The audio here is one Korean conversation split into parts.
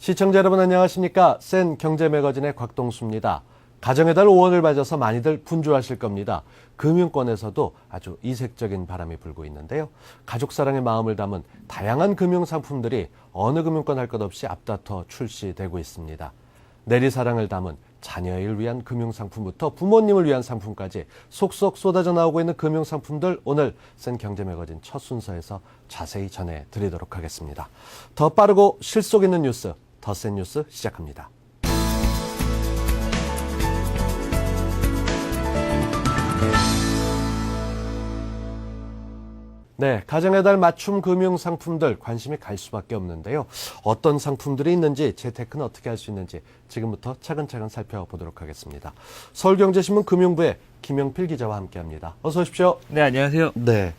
시청자 여러분 안녕하십니까? 센 경제 매거진의 곽동수입니다. 가정의 달 5월을 맞아서 많이들 분주하실 겁니다. 금융권에서도 아주 이색적인 바람이 불고 있는데요. 가족 사랑의 마음을 담은 다양한 금융 상품들이 어느 금융권 할 것 없이 앞다퉈 출시되고 있습니다. 내리사랑을 담은 자녀를 위한 금융 상품부터 부모님을 위한 상품까지 속속 쏟아져 나오고 있는 금융 상품들 오늘 센 경제 매거진 첫 순서에서 자세히 전해드리도록 하겠습니다. 더 빠르고 실속 있는 뉴스, 더 센 뉴스 시작합니다. 네, 가정의 달 맞춤 금융 상품들 관심이 갈 수밖에 없는데요. 어떤 상품들이 있는지, 재테크는 어떻게 할 수 있는지 지금부터 차근차근 살펴보도록 하겠습니다. 서울경제신문 금융부의 김영필 기자와 함께합니다. 어서 오십시오. 네, 안녕하세요. 네,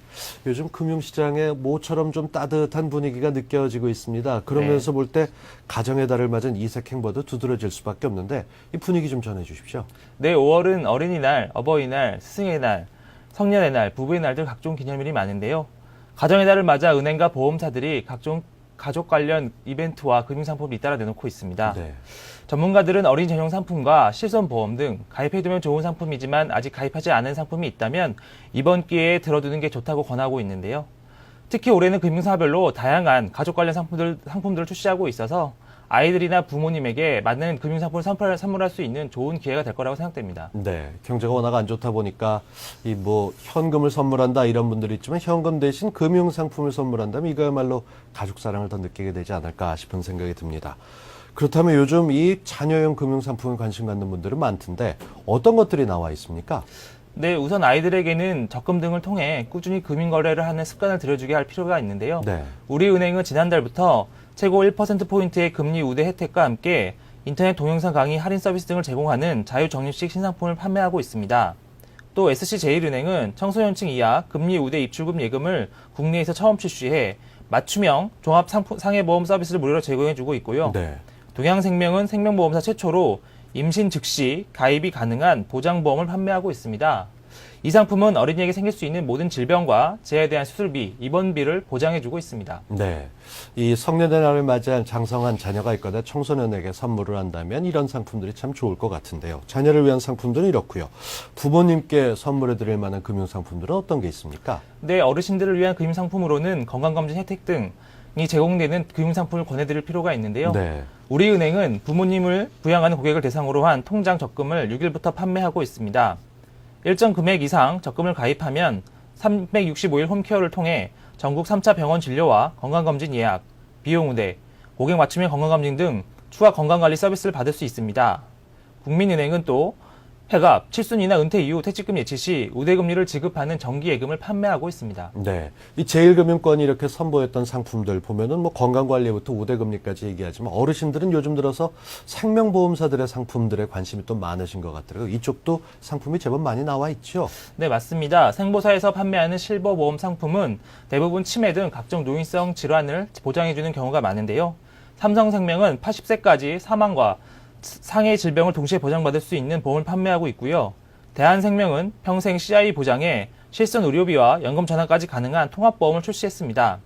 요즘 금융시장에 모처럼 좀 따뜻한 분위기가 느껴지고 있습니다. 그러면서 볼 때 가정의 달을 맞은 이색 행보도 두드러질 수밖에 없는데 이 분위기 좀 전해주십시오. 네, 5월은 어린이날, 어버이날, 스승의 날, 성년의 날, 부부의 날들 각종 기념일이 많은데요. 가정의 달을 맞아 은행과 보험사들이 각종 가족 관련 이벤트와 금융상품을 잇따라 내놓고 있습니다. 네. 전문가들은 어린이 전용 상품과 실손보험 등 가입해두면 좋은 상품이지만 아직 가입하지 않은 상품이 있다면 이번 기회에 들어두는 게 좋다고 권하고 있는데요. 특히 올해는 금융사별로 다양한 가족 관련 상품들을 출시하고 있어서 아이들이나 부모님에게 맞는 금융상품을 선물할 수 있는 좋은 기회가 될 거라고 생각됩니다. 네, 경제가 워낙 안 좋다 보니까 현금을 선물한다 이런 분들이 있지만 현금 대신 금융 상품을 선물한다면 이거야말로 가족 사랑을 더 느끼게 되지 않을까 싶은 생각이 듭니다. 그렇다면 요즘 이 자녀용 금융 상품에 관심 갖는 분들은 많던데 어떤 것들이 나와 있습니까? 네, 우선 아이들에게는 적금 등을 통해 꾸준히 금융 거래를 하는 습관을 들여주게 할 필요가 있는데요. 네. 우리은행은 지난달부터 최고 1%포인트의 금리 우대 혜택과 함께 인터넷 동영상 강의 할인 서비스 등을 제공하는 자유적립식 신상품을 판매하고 있습니다. 또 SC제일은행은 청소년층 이하 금리 우대 입출금 예금을 국내에서 처음 출시해 맞춤형 종합 상해보험 서비스를 무료로 제공해주고 있고요. 네. 동양생명은 생명보험사 최초로 임신 즉시 가입이 가능한 보장보험을 판매하고 있습니다. 이 상품은 어린이에게 생길 수 있는 모든 질병과 재해에 대한 수술비, 입원비를 보장해주고 있습니다. 네, 이 성년의 날을 맞이한 장성한 자녀가 있거나 청소년에게 선물을 한다면 이런 상품들이 참 좋을 것 같은데요. 자녀를 위한 상품들은 이렇고요. 부모님께 선물해드릴 만한 금융상품들은 어떤 게 있습니까? 네, 어르신들을 위한 금융상품으로는 건강검진 혜택 등이 제공되는 금융상품을 권해드릴 필요가 있는데요. 네. 우리은행은 부모님을 부양하는 고객을 대상으로 한 통장 적금을 6일부터 판매하고 있습니다. 일정 금액 이상 적금을 가입하면 365일 홈케어를 통해 전국 3차 병원 진료와 건강검진 예약, 비용 우대, 고객 맞춤형 건강검진 등 추가 건강관리 서비스를 받을 수 있습니다. 국민은행은 또 폐갑, 칠순이나 은퇴 이후 퇴직금 예치 시 우대금리를 지급하는 정기예금을 판매하고 있습니다. 네, 이 제일금융권이 이렇게 선보였던 상품들 보면은 건강관리부터 우대금리까지 얘기하지만 어르신들은 요즘 들어서 생명보험사들의 상품들에 관심이 또 많으신 것 같더라고요. 이쪽도 상품이 제법 많이 나와 있죠? 네, 맞습니다. 생보사에서 판매하는 실버보험 상품은 대부분 치매 등 각종 노인성 질환을 보장해주는 경우가 많은데요. 삼성생명은 80세까지 사망과 상해 질병을 동시에 보장받을 수 있는 보험을 판매하고 있고요. 대한생명은 평생 CI 보장에 실손 의료비와 연금 전환까지 가능한 통합보험을 출시했습니다.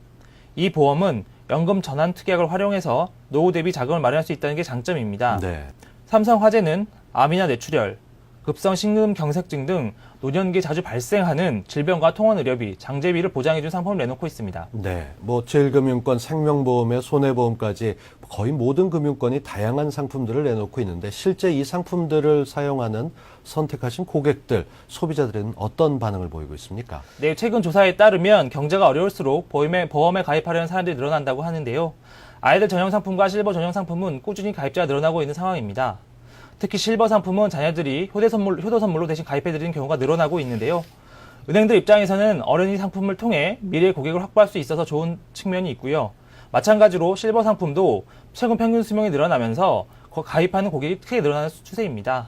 이 보험은 연금 전환 특약을 활용해서 노후 대비 자금을 마련할 수 있다는 게 장점입니다. 네. 삼성화재는 암이나 뇌출혈, 급성 심근경색증 등 노년기에 자주 발생하는 질병과 통원 의료비, 장제비를 보장해준 상품을 내놓고 있습니다. 네, 제일금융권, 생명보험에 손해보험까지 거의 모든 금융권이 다양한 상품들을 내놓고 있는데 실제 이 상품들을 사용하는 선택하신 고객들, 소비자들은 어떤 반응을 보이고 있습니까? 네, 최근 조사에 따르면 경제가 어려울수록 보험에 가입하려는 사람들이 늘어난다고 하는데요. 아이들 전용 상품과 실버 전용 상품은 꾸준히 가입자가 늘어나고 있는 상황입니다. 특히 실버 상품은 자녀들이 효도 선물로 대신 가입해드리는 경우가 늘어나고 있는데요. 은행들 입장에서는 어린이 상품을 통해 미래의 고객을 확보할 수 있어서 좋은 측면이 있고요. 마찬가지로 실버 상품도 최근 평균 수명이 늘어나면서 가입하는 고객이 크게 늘어나는 추세입니다.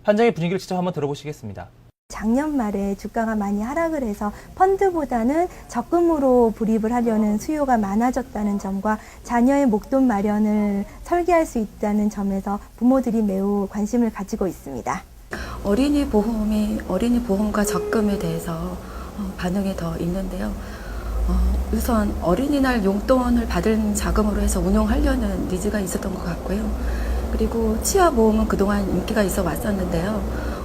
현장의 분위기를 직접 한번 들어보시겠습니다. 작년 말에 주가가 많이 하락을 해서 펀드보다는 적금으로 불입을 하려는 수요가 많아졌다는 점과 자녀의 목돈 마련을 설계할 수 있다는 점에서 부모들이 매우 관심을 가지고 있습니다. 어린이 보험과 적금에 대해서 반응이 더 있는데요. 우선 어린이날 용돈을 받은 자금으로 해서 운용하려는 니즈가 있었던 것 같고요. 그리고 치아보험은 그동안 인기가 있어 왔었는데요.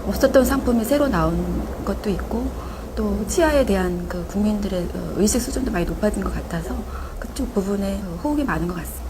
없었던 상품이 새로 나온 것도 있고 또 치아에 대한 그 국민들의 의식 수준도 많이 높아진 것 같아서 그쪽 부분에 호응이 많은 것 같습니다.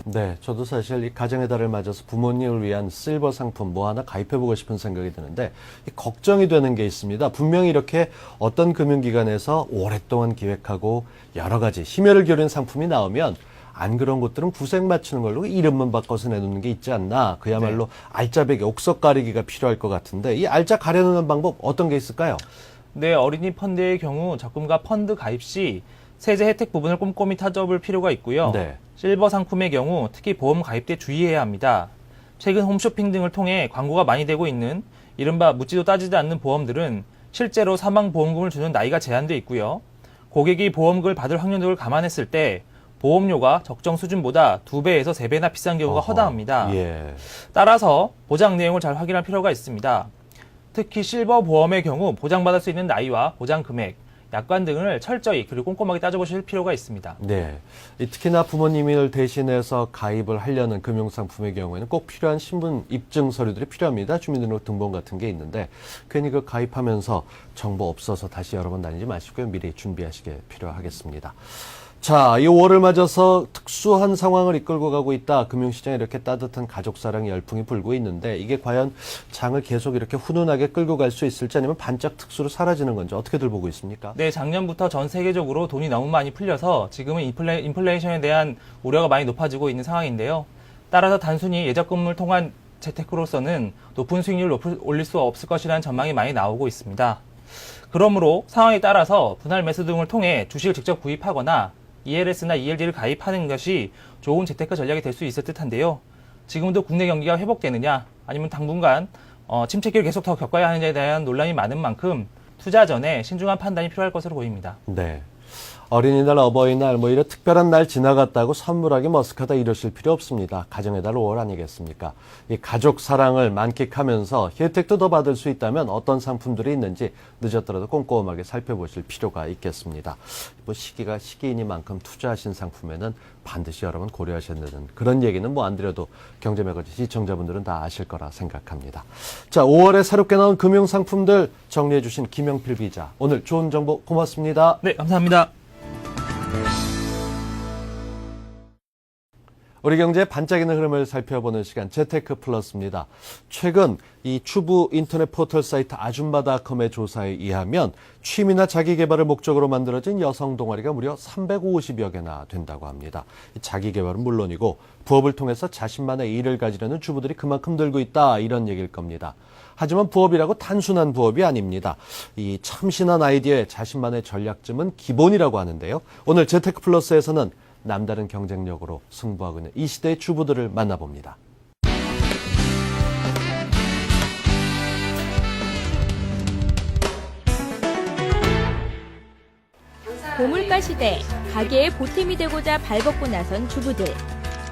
네, 저도 사실 이 가정의 달을 맞아서 부모님을 위한 실버 상품 뭐 하나 가입해보고 싶은 생각이 드는데 걱정이 되는 게 있습니다. 분명히 이렇게 어떤 금융기관에서 오랫동안 기획하고 여러 가지 심혈을 기울인 상품이 나오면 안 그런 곳들은 구색 맞추는 걸로 이름만 바꿔서 내놓는 게 있지 않나. 그야말로 알짜배기, 옥석 가리기가 필요할 것 같은데 이 알짜 가려놓는 방법 어떤 게 있을까요? 네, 어린이 펀드의 경우 적금과 펀드 가입 시 세제 혜택 부분을 꼼꼼히 따져볼 필요가 있고요. 네. 실버 상품의 경우 특히 보험 가입 때 주의해야 합니다. 최근 홈쇼핑 등을 통해 광고가 많이 되고 있는 이른바 묻지도 따지지 않는 보험들은 실제로 사망보험금을 주는 나이가 제한돼 있고요. 고객이 보험금을 받을 확률 등을 감안했을 때 보험료가 적정 수준보다 2배에서 3배나 비싼 경우가 허다합니다. 예. 따라서 보장 내용을 잘 확인할 필요가 있습니다. 특히 실버 보험의 경우 보장받을 수 있는 나이와 보장 금액, 약관 등을 철저히 그리고 꼼꼼하게 따져보실 필요가 있습니다. 네. 특히나 부모님을 대신해서 가입을 하려는 금융상품의 경우에는 꼭 필요한 신분 입증 서류들이 필요합니다. 주민등록등본 같은 게 있는데 괜히 그 가입하면서 정보 없어서 다시 여러 번 다니지 마시고요. 미리 준비하시게 필요하겠습니다. 자, 이 5월을 맞아서 특수한 상황을 이끌고 가고 있다. 금융시장에 이렇게 따뜻한 가족사랑의 열풍이 불고 있는데 이게 과연 장을 계속 이렇게 훈훈하게 끌고 갈 수 있을지 아니면 반짝 특수로 사라지는 건지 어떻게들 보고 있습니까? 네, 작년부터 전 세계적으로 돈이 너무 많이 풀려서 지금은 인플레이션에 대한 우려가 많이 높아지고 있는 상황인데요. 따라서 단순히 예적금을 통한 재테크로서는 높은 수익률을 올릴 수 없을 것이라는 전망이 많이 나오고 있습니다. 그러므로 상황에 따라서 분할 매수 등을 통해 주식을 직접 구입하거나 ELS나 ELD를 가입하는 것이 좋은 재테크 전략이 될 수 있을 듯한데요. 지금도 국내 경기가 회복되느냐 아니면 당분간 침체기를 계속 더 겪어야 하느냐에 대한 논란이 많은 만큼 투자 전에 신중한 판단이 필요할 것으로 보입니다. 네. 어린이날, 어버이날 뭐 이런 특별한 날 지나갔다고 선물하기 머쓱하다 이러실 필요 없습니다. 가정의 달 5월 아니겠습니까? 이 가족 사랑을 만끽하면서 혜택도 더 받을 수 있다면 어떤 상품들이 있는지 늦었더라도 꼼꼼하게 살펴보실 필요가 있겠습니다. 뭐 시기가 시기이니만큼 투자하신 상품에는 반드시 여러분 고려하셔야 되는 그런 얘기는 뭐 안 드려도 경제매거진 시청자분들은 다 아실 거라 생각합니다. 자, 5월에 새롭게 나온 금융상품들 정리해 주신 김영필 기자. 오늘 좋은 정보 고맙습니다. 네, 감사합니다. 우리 경제의 반짝이는 흐름을 살펴보는 시간 재테크 플러스입니다. 최근 이 추부 인터넷 포털 사이트 아줌마닷컴의 조사에 의하면 취미나 자기 개발을 목적으로 만들어진 여성 동아리가 무려 350여 개나 된다고 합니다. 자기 개발은 물론이고 부업을 통해서 자신만의 일을 가지려는 주부들이 그만큼 늘고 있다 이런 얘기일 겁니다. 하지만 부업이라고 단순한 부업이 아닙니다. 이 참신한 아이디어에 자신만의 전략점은 기본이라고 하는데요. 오늘 재테크 플러스에서는 남다른 경쟁력으로 승부하고 있는 이 시대의 주부들을 만나봅니다. 고물가 시대, 가게의 보탬이 되고자 발벗고 나선 주부들.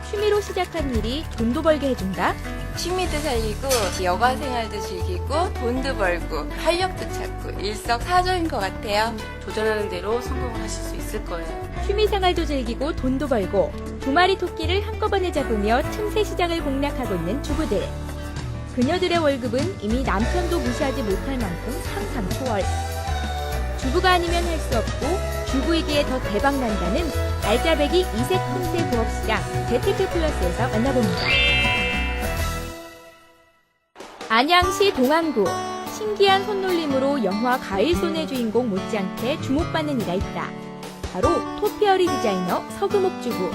취미로 시작한 일이 돈도 벌게 해준다? 취미도 살리고 여가 생활도 즐기고 돈도 벌고 활력도 찾고 일석사조인 것 같아요. 도전하는 대로 성공을 하실 수 있을 거예요. 취미생활도 즐기고 돈도 벌고 2마리 토끼를 한꺼번에 잡으며 틈새 시장을 공략하고 있는 주부들. 그녀들의 월급은 이미 남편도 무시하지 못할 만큼 상상초월. 주부가 아니면 할 수 없고 주부이기에 더 대박난다는 알짜배기 이색 틈새 부업시장 재테크 플러스에서 만나봅니다. 안양시 동안구. 신기한 손놀림으로 영화 가일손의 주인공 못지않게 주목받는 이가 있다. 바로 토피어리 디자이너 서금옥 주부.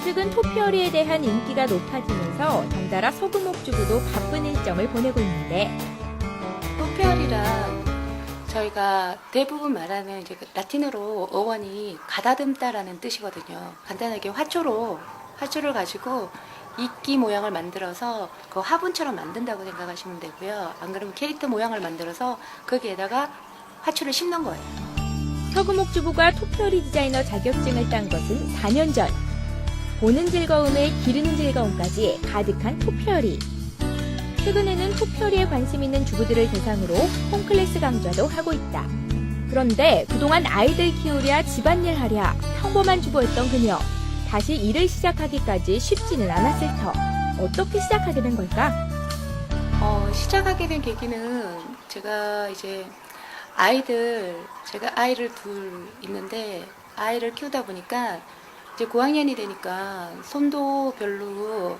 최근 토피어리에 대한 인기가 높아지면서 덩달아 서금옥 주부도 바쁜 일정을 보내고 있는데 토페어리란 저희가 대부분 말하는 이제 라틴어로 어원이 가다듬다라는 뜻이거든요. 간단하게 화초를 가지고 이끼 모양을 만들어서 그 화분처럼 만든다고 생각하시면 되고요. 안 그러면 캐릭터 모양을 만들어서 거기에다가 화초를 심는 거예요. 서금옥 주부가 토피어리 디자이너 자격증을 딴 것은 4년 전. 보는 즐거움에 기르는 즐거움까지 가득한 토피어리. 최근에는 토피어리에 관심 있는 주부들을 대상으로 홈클래스 강좌도 하고 있다. 그런데 그동안 아이들 키우랴 집안일 하랴 평범한 주부였던 그녀. 다시 일을 시작하기까지 쉽지는 않았을 터. 어떻게 시작하게 된 걸까? 시작하게 된 계기는 제가 이제 제가 아이를 둘 있는데 아이를 키우다 보니까 이제 고학년이 되니까 손도 별로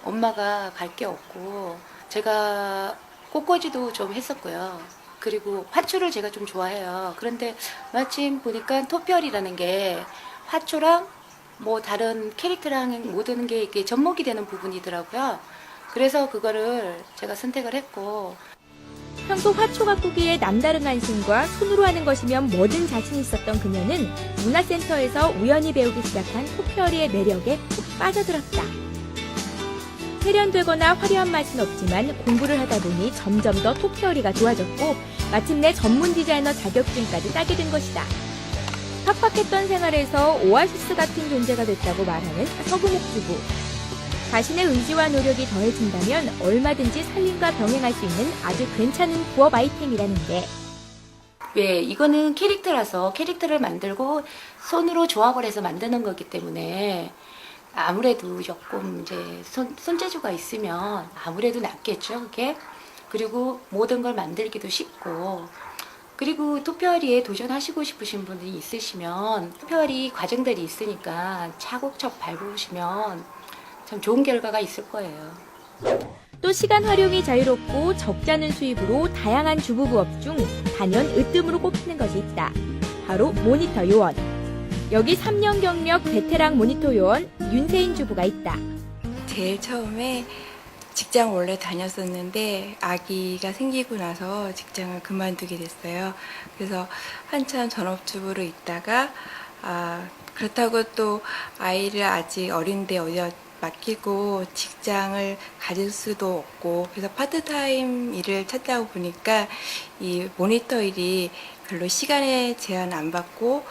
엄마가 갈 게 없고 제가 꽃꽂이도 좀 했었고요. 그리고 화초를 제가 좀 좋아해요. 그런데 마침 보니까 토피월이라는 게 화초랑 뭐 다른 캐릭터랑 모든 게 이렇게 접목이 되는 부분이더라고요. 그래서 그거를 제가 선택을 했고 평소 화초 가꾸기에 남다른 관심과 손으로 하는 것이면 뭐든 자신 있었던 그녀는 문화센터에서 우연히 배우기 시작한 토피어리의 매력에 푹 빠져들었다. 세련되거나 화려한 맛은 없지만 공부를 하다 보니 점점 더 토피어리가 좋아졌고 마침내 전문 디자이너 자격증까지 따게 된 것이다. 팍팍했던 생활에서 오아시스 같은 존재가 됐다고 말하는 서구목 주부. 자신의 의지와 노력이 더해진다면 얼마든지 살림과 병행할 수 있는 아주 괜찮은 부업 아이템이라는데. 왜 이거는 캐릭터라서 캐릭터를 만들고 손으로 조합을 해서 만드는 거기 때문에 아무래도 조금 이제 손재주가 있으면 아무래도 낫겠죠, 그게. 그리고 모든 걸 만들기도 쉽고. 그리고 토피어리에 도전하시고 싶으신 분이 있으시면 토피어리 과정들이 있으니까 차곡차곡 밟으시면 참 좋은 결과가 있을 거예요. 또 시간 활용이 자유롭고 적잖은 수입으로 다양한 주부 부업 중 단연 으뜸으로 꼽히는 것이 있다. 바로 모니터 요원. 여기 3년 경력 베테랑 모니터 요원 윤세인 주부가 있다. 제일 처음에 직장 원래 다녔었는데 아기가 생기고 나서 직장을 그만두게 됐어요. 그래서 한참 전업주부로 있다가 그렇다고 또 아이를 아직 어린데 어디다 맡기고 직장을 가질 수도 없고 그래서 파트타임 일을 찾다 보니까 이 모니터 일이 별로 시간에 제한 안 받고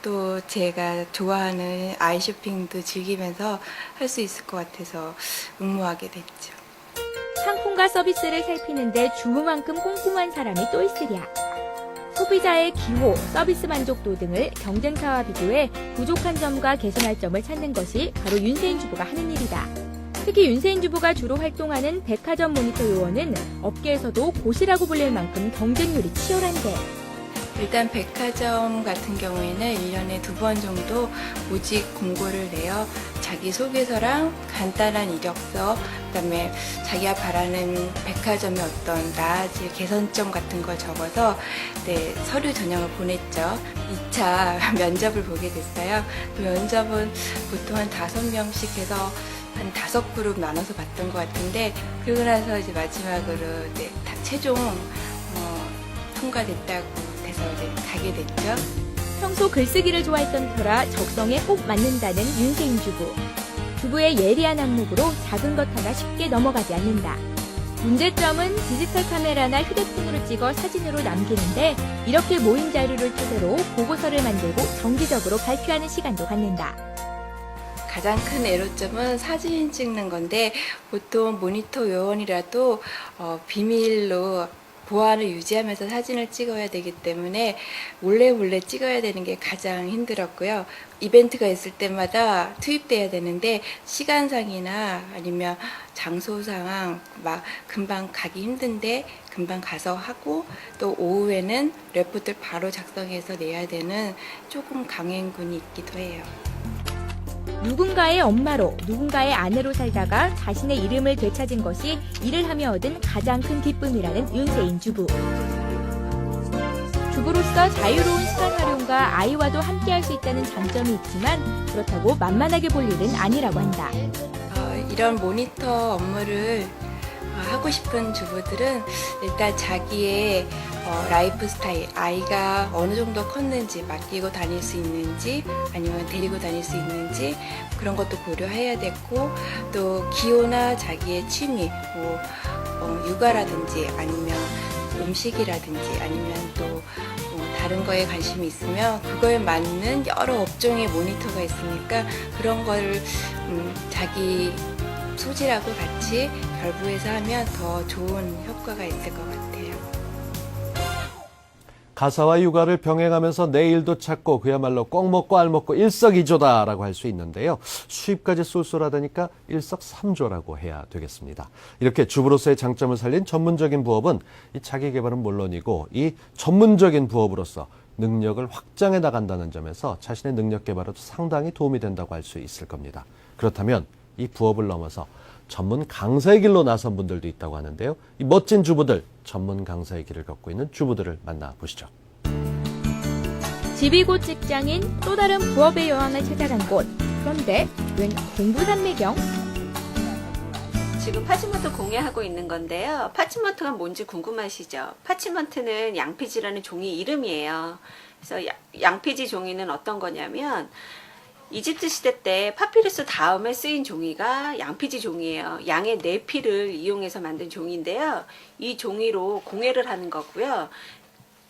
또 제가 좋아하는 아이 쇼핑도 즐기면서 할 수 있을 것 같아서 응모하게 됐죠. 상품과 서비스를 살피는데 주부만큼 꼼꼼한 사람이 또 있으랴. 소비자의 기호, 서비스 만족도 등을 경쟁사와 비교해 부족한 점과 개선할 점을 찾는 것이 바로 윤세인 주부가 하는 일이다. 특히 윤세인 주부가 주로 활동하는 백화점 모니터 요원은 업계에서도 고시라고 불릴 만큼 경쟁률이 치열한데 일단 백화점 같은 경우에는 1년에 2번 정도 모집 공고를 내요. 자기소개서랑 간단한 이력서, 그다음에 자기가 바라는 백화점의 어떤 나아질 개선점 같은 걸 적어서 서류 전형을 보냈죠. 2차 면접을 보게 됐어요. 그 면접은 보통 한 5명씩 해서 한 5그룹 나눠서 봤던 것 같은데 그러고 나서 이제 마지막으로 다 최종 통과됐다고 해서 이제 가게 됐죠. 평소 글쓰기를 좋아했던 터라 적성에 꼭 맞는다는 윤세인 주부. 주부의 예리한 안목으로 작은 것 하나 쉽게 넘어가지 않는다. 문제점은 디지털 카메라나 휴대폰으로 찍어 사진으로 남기는데 이렇게 모인 자료를 토대로 보고서를 만들고 정기적으로 발표하는 시간도 갖는다. 가장 큰 애로점은 사진 찍는 건데 보통 모니터 요원이라도 비밀로 보안을 유지하면서 사진을 찍어야 되기 때문에 몰래 찍어야 되는 게 가장 힘들었고요. 이벤트가 있을 때마다 투입돼야 되는데 시간상이나 아니면 장소상 막 금방 가기 힘든데 금방 가서 하고 또 오후에는 레포트를 바로 작성해서 내야 되는 조금 강행군이 있기도 해요. 누군가의 엄마로, 누군가의 아내로 살다가 자신의 이름을 되찾은 것이 일을 하며 얻은 가장 큰 기쁨이라는 윤세인 주부. 주부로서 자유로운 시간 활용과 아이와도 함께할 수 있다는 장점이 있지만 그렇다고 만만하게 볼 일은 아니라고 한다. 이런 모니터 업무를 하고 싶은 주부들은 일단 자기의 라이프 스타일, 아이가 어느 정도 컸는지 맡기고 다닐 수 있는지 아니면 데리고 다닐 수 있는지 그런 것도 고려해야 됐고 또 기호나 자기의 취미, 육아라든지 아니면 음식이라든지 아니면 또 다른 거에 관심이 있으면 그거에 맞는 여러 업종의 모니터가 있으니까 그런 걸 자기 소질하고 같이 결부해서 하면 더 좋은 효과가 있을 것 같아요. 가사와 육아를 병행하면서 내 일도 찾고 그야말로 꼭 먹고 알 먹고 일석이조다라고 할 수 있는데요. 수입까지 쏠쏠하다니까 일석삼조라고 해야 되겠습니다. 이렇게 주부로서의 장점을 살린 전문적인 부업은 이 자기 개발은 물론이고 이 전문적인 부업으로서 능력을 확장해 나간다는 점에서 자신의 능력 개발에도 상당히 도움이 된다고 할 수 있을 겁니다. 그렇다면 이 부업을 넘어서 전문 강사의 길로 나선 분들도 있다고 하는데요. 이 멋진 주부들, 전문 강사의 길을 걷고 있는 주부들을 만나보시죠. 집이 곧 직장인 또 다른 부업의 여왕을 찾아간 곳. 그런데 웬 공부산매경? 지금 파치먼트 공예하고 있는 건데요. 파치먼트가 뭔지 궁금하시죠? 파치먼트는 양피지라는 종이 이름이에요. 그래서 양피지 종이는 어떤 거냐면 이집트 시대 때 파피루스 다음에 쓰인 종이가 양피지 종이에요. 양의 내피를 이용해서 만든 종이인데요. 이 종이로 공예를 하는 거고요.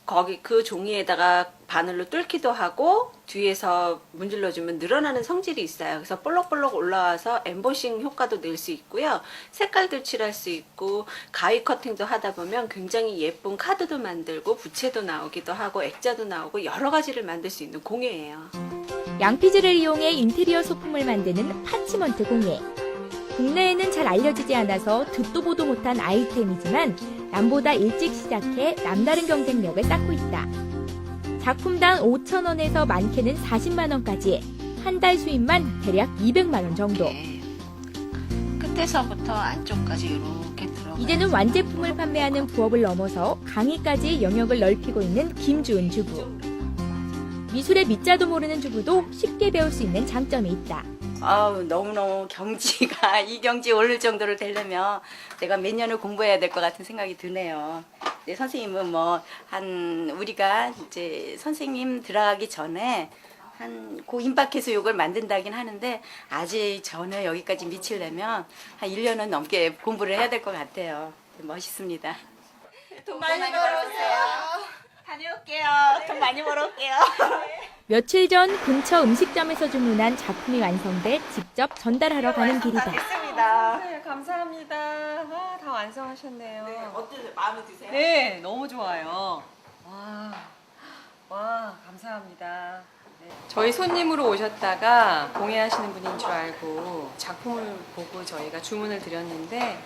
거기 그 종이에다가 바늘로 뚫기도 하고 뒤에서 문질러주면 늘어나는 성질이 있어요. 그래서 볼록볼록 올라와서 엠보싱 효과도 낼 수 있고요. 색깔도 칠할 수 있고 가위 커팅도 하다 보면 굉장히 예쁜 카드도 만들고 부채도 나오기도 하고 액자도 나오고 여러 가지를 만들 수 있는 공예예요. 양피지를 이용해 인테리어 소품을 만드는 파치먼트 공예. 국내에는 잘 알려지지 않아서 듣도 보도 못한 아이템이지만 남보다 일찍 시작해 남다른 경쟁력을 쌓고 있다. 작품당 5,000원에서 많게는 40만 원까지 한 달 수입만 대략 200만 원 정도. 끝에서부터 안쪽까지 이렇게 들어가. 이제는 완제품을 판매하는 부업을 넘어서 강의까지 영역을 넓히고 있는 김주은 주부. 미술의 밑자도 모르는 주부도 쉽게 배울 수 있는 장점이 있다. 너무너무 경지가 이 경지에 오를 정도를 되려면 내가 몇 년을 공부해야 될 것 같은 생각이 드네요. 네, 선생님은 우리가 이제 선생님 들어가기 전에 고 임박해서 요걸 만든다긴 하는데 아직 전에 여기까지 미치려면 한 1년은 넘게 공부를 해야 될 것 같아요. 멋있습니다. 돈 많이 벌어오세요. 다녀올게요. 돈 많이 벌어올게요. 며칠 전 근처 음식점에서 주문한 작품이 완성돼 직접 전달하러 가는 길이다. 네, 감사합니다. 다 완성하셨네요. 네, 어떠세요? 마음에 드세요? 네, 너무 좋아요. 와, 감사합니다. 네. 저희 손님으로 오셨다가 공예하시는 분인 줄 알고 작품을 보고 저희가 주문을 드렸는데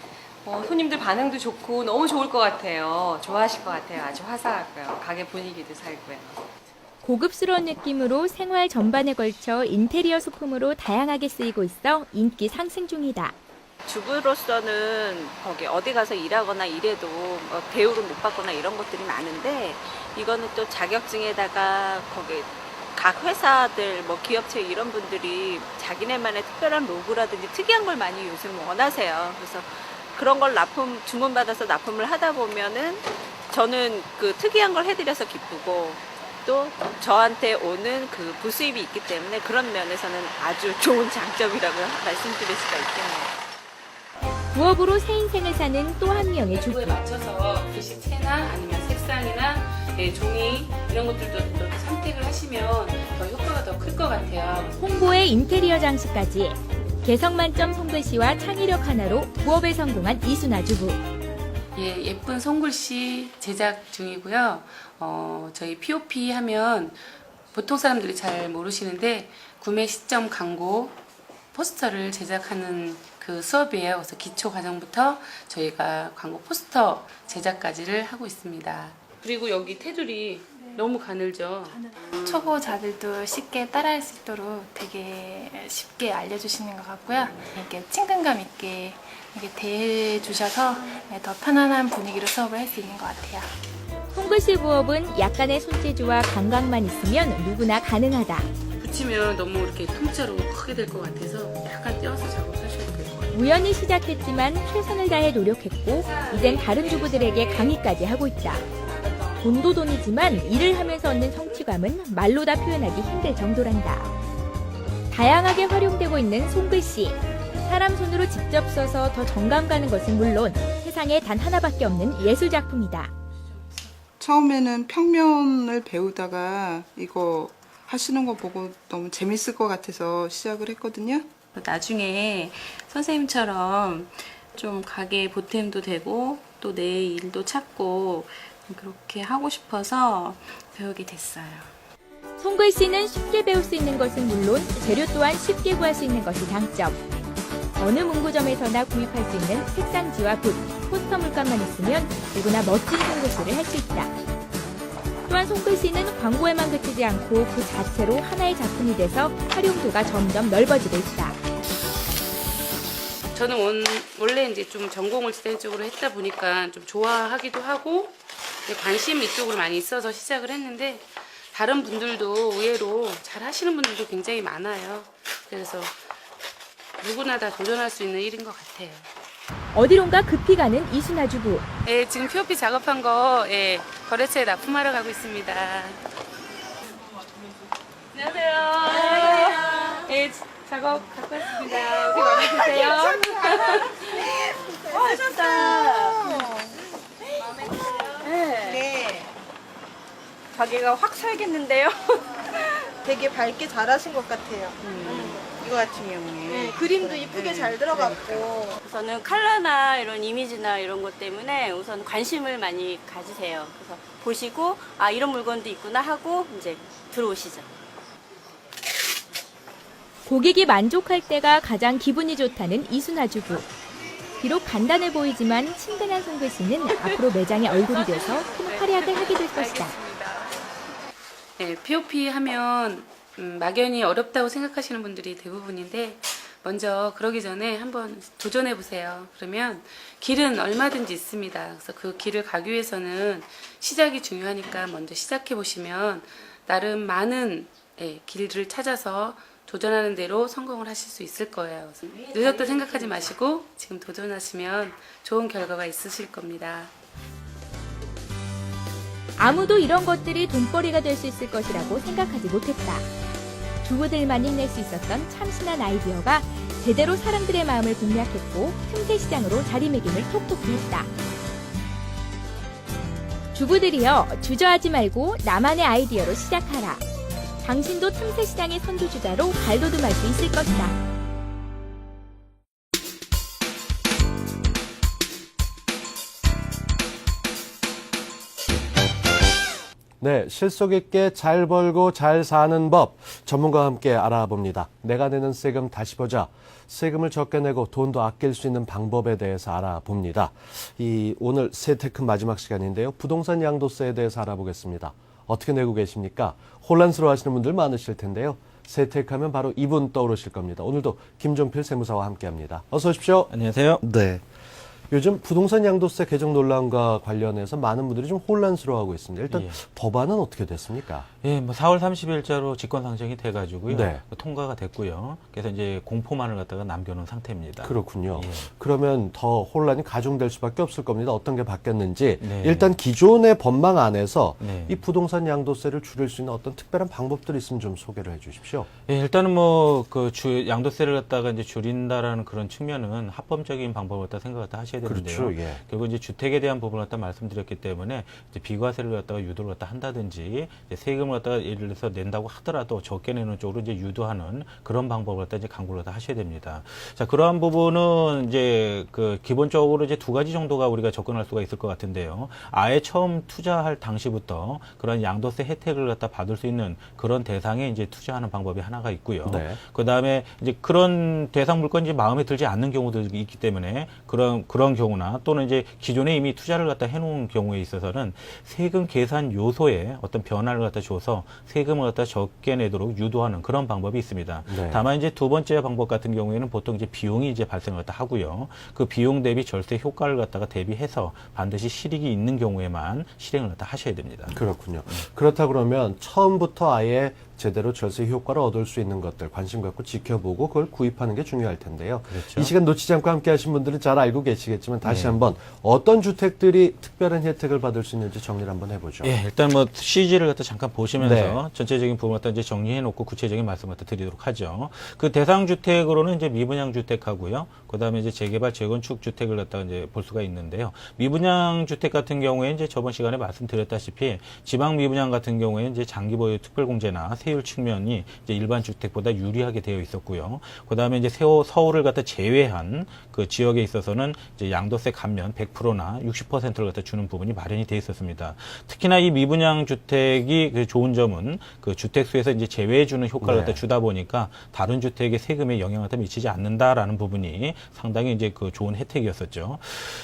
손님들 반응도 좋고 너무 좋을 것 같아요. 좋아하실 것 같아요. 아주 화사하고요. 가게 분위기도 살고요. 고급스러운 느낌으로 생활 전반에 걸쳐 인테리어 소품으로 다양하게 쓰이고 있어 인기 상승 중이다. 주부로서는 거기 어디 가서 일하거나 일해도 대우를 못 받거나 이런 것들이 많은데 이거는 또 자격증에다가 거기 각 회사들 기업체 이런 분들이 자기네만의 특별한 로고라든지 특이한 걸 많이 요즘 원하세요. 그래서 그런 걸 주문받아서 납품을 하다 보면은 저는 그 특이한 걸 해드려서 기쁘고 또 저한테 오는 그 부수입이 있기 때문에 그런 면에서는 아주 좋은 장점이라고 말씀드릴 수가 있겠네요. 부업으로 새 인생을 사는 또 한 명의 주부. 그거에 맞춰서 글씨체나 아니면 색상이나 종이 이런 것들도 또 선택을 하시면 더 효과가 더 클 것 같아요. 홍보에 인테리어 장식까지 개성 만점 손글씨와 창의력 하나로 부업에 성공한 이순아 주부. 예쁜 손글씨 제작 중이고요. 저희 POP 하면 보통 사람들이 잘 모르시는데 구매 시점 광고 포스터를 제작하는 그 수업이에요. 그래서 기초 과정부터 저희가 광고 포스터 제작까지를 하고 있습니다. 그리고 여기 테두리 너무 가늘죠. 초보자들도 쉽게 따라할 수 있도록 되게 쉽게 알려주시는 것 같고요. 이렇게 친근감 있게 이렇게 대해주셔서 더 편안한 분위기로 수업을 할 수 있는 것 같아요. 손글씨 부업은 약간의 손재주와 감각만 있으면 누구나 가능하다. 붙이면 너무 이렇게 통째로 크게 될 것 같아서 약간 떼어서 작업하셔도 될 것 같아요. 우연히 시작했지만 최선을 다해 노력했고 이젠 다른 주부들에게 강의까지 하고 있다. 돈도 돈이지만 일을 하면서 얻는 성취감은 말로 다 표현하기 힘들 정도란다. 다양하게 활용되고 있는 손글씨. 사람 손으로 직접 써서 더 정감 가는 것은 물론 세상에 단 하나밖에 없는 예술작품이다. 처음에는 평면을 배우다가 이거 하시는 거 보고 너무 재밌을 것 같아서 시작을 했거든요. 나중에 선생님처럼 좀 가게 보탬도 되고 또 내 일도 찾고 그렇게 하고 싶어서 배우게 됐어요. 손글씨는 쉽게 배울 수 있는 것은 물론 재료 또한 쉽게 구할 수 있는 것이 장점. 어느 문구점에서나 구입할 수 있는 색상지와 붓, 포스터 물감만 있으면 누구나 멋진 손글씨를 할 수 있다. 또한 손글씨는 광고에만 그치지 않고 그 자체로 하나의 작품이 돼서 활용도가 점점 넓어지고 있다. 저는 원래 이제 좀 전공을 디자인 쪽으로 했다 보니까 좀 좋아하기도 하고 관심이 이쪽으로 많이 있어서 시작을 했는데 다른 분들도 의외로 잘 하시는 분들도 굉장히 많아요. 그래서 누구나 다 도전할 수 있는 일인 것 같아요. 어디론가 급히 가는 이순아 주부. 예, 지금 POP 작업한 거 거래처에 납품하러 가고 있습니다. 안녕하세요. 예, 작업 갖고 왔습니다. 어떻게 마음에 드세요? 하셨어요. 네. 가게가 확 살겠는데요? 되게 밝게 잘하신 것 같아요. 이거 같은 경우에. 네, 그림도 이쁘게 잘 들어갔고. 우선은 컬러나 이런 이미지나 이런 것 때문에 우선 관심을 많이 가지세요. 그래서 보시고 아 이런 물건도 있구나 하고 이제 들어오시죠. 고객이 만족할 때가 가장 기분이 좋다는 이순아 주부. 비록 간단해 보이지만 친근한 손글씨는 앞으로 매장의 얼굴이 돼서 큰 활약을 하게 될 것이다. 네, POP 하면 막연히 어렵다고 생각하시는 분들이 대부분인데 먼저 그러기 전에 한번 도전해 보세요. 그러면 길은 얼마든지 있습니다. 그래서 그 길을 가기 위해서는 시작이 중요하니까 먼저 시작해 보시면 나름 많은 길을 찾아서 도전하는 대로 성공을 하실 수 있을 거예요. 늦었다 생각하지 마시고 지금 도전하시면 좋은 결과가 있으실 겁니다. 아무도 이런 것들이 돈벌이가 될 수 있을 것이라고 생각하지 못했다. 주부들만 힘낼 수 있었던 참신한 아이디어가 제대로 사람들의 마음을 공략했고 틈새 시장으로 자리매김을 톡톡히 했다. 주부들이여 주저하지 말고 나만의 아이디어로 시작하라. 당신도 틈새 시장의 선두주자로 발돋움할 수 있을 것이다. 네, 실속 있게 잘 벌고 잘 사는 법 전문가와 함께 알아봅니다. 내가 내는 세금 다시 보자. 세금을 적게 내고 돈도 아낄 수 있는 방법에 대해서 알아봅니다. 오늘 세테크 마지막 시간인데요. 부동산 양도세에 대해서 알아보겠습니다. 어떻게 내고 계십니까? 혼란스러워하시는 분들 많으실 텐데요. 세테크하면 바로 이분 떠오르실 겁니다. 오늘도 김종필 세무사와 함께합니다. 어서 오십시오. 안녕하세요. 네. 요즘 부동산 양도세 개정 논란과 관련해서 많은 분들이 좀 혼란스러워하고 있습니다. 일단 법안은 어떻게 됐습니까? 예, 4월 30일자로 직권 상정이 돼가지고요. 네. 통과가 됐고요. 그래서 이제 공포만을 갖다가 남겨놓은 상태입니다. 그렇군요. 예. 그러면 더 혼란이 가중될 수밖에 없을 겁니다. 어떤 게 바뀌었는지. 네. 일단 기존의 법망 안에서 네. 이 부동산 양도세를 줄일 수 있는 어떤 특별한 방법들이 있으면 좀 소개를 해 주십시오. 예, 일단은 양도세를 갖다가 이제 줄인다라는 그런 측면은 합법적인 방법을 갖다 생각을 하셔야 되는데요. 그렇죠. 예. 결국 이제 주택에 대한 부분을 갖다 말씀드렸기 때문에 이제 비과세를 갖다가 유도를 갖다 한다든지 이제 세금을 갖다가 예를 들어서 낸다고 하더라도 적게 내는 쪽으로 이제 유도하는 그런 방법을 갖다 이제 강구를 갖다 하셔야 됩니다. 자, 그러한 부분은 이제 기본적으로 이제 두 가지 정도가 우리가 접근할 수가 있을 것 같은데요. 아예 처음 투자할 당시부터 그런 양도세 혜택을 갖다 받을 수 있는 그런 대상에 이제 투자하는 방법이 하나가 있고요. 네. 그 다음에 이제 그런 대상 물건이 마음에 들지 않는 경우들이 있기 때문에 그런 경우나 또는 이제 기존에 이미 투자를 갖다 해놓은 경우에 있어서는 세금 계산 요소에 어떤 변화를 갖다 줘서 세금을 갖다 적게 내도록 유도하는 그런 방법이 있습니다. 네. 다만 이제 두 번째 방법 같은 경우에는 보통 이제 비용이 이제 발생을 갖다 하고요. 그 비용 대비 절세 효과를 갖다가 대비해서 반드시 실익이 있는 경우에만 실행을 갖다 하셔야 됩니다. 그렇군요. 그렇다 그러면 처음부터 아예 제대로 절세 효과를 얻을 수 있는 것들 관심 갖고 지켜보고 그걸 구입하는 게 중요할 텐데요. 그렇죠. 이 시간 놓치지 않고 함께 하신 분들은 잘 알고 계시겠지만 다시 네. 한번 어떤 주택들이 특별한 혜택을 받을 수 있는지 정리를 한번 해보죠. 예, 일단 CG를 갖다 잠깐 보시면서 네. 전체적인 부분 갖다 이제 정리해 놓고 구체적인 말씀 갖다 드리도록 하죠. 그 대상 주택으로는 이제 미분양 주택하고요. 그다음에 이제 재개발 재건축 주택을 갖다가 이제 볼 수가 있는데요. 미분양 주택 같은 경우에 이제 저번 시간에 말씀드렸다시피 지방 미분양 같은 경우에 이제 장기 보유 특별 공제나 세율 측면이 이제 일반 주택보다 유리하게 되어 있었고요. 그다음에 이제 서울을 갖다 제외한 그 지역에 있어서는 이제 양도세 감면 100%나 60%를 갖다 주는 부분이 마련이 되어 있었습니다. 특히나 이 미분양 주택이 그 좋은 점은 그 주택수에서 이제 제외해 주는 효과를 갖다 주다 보니까 다른 주택의 세금에 영향을 갖다 미치지 않는다라는 부분이 상당히 이제 그 좋은 혜택이었었죠.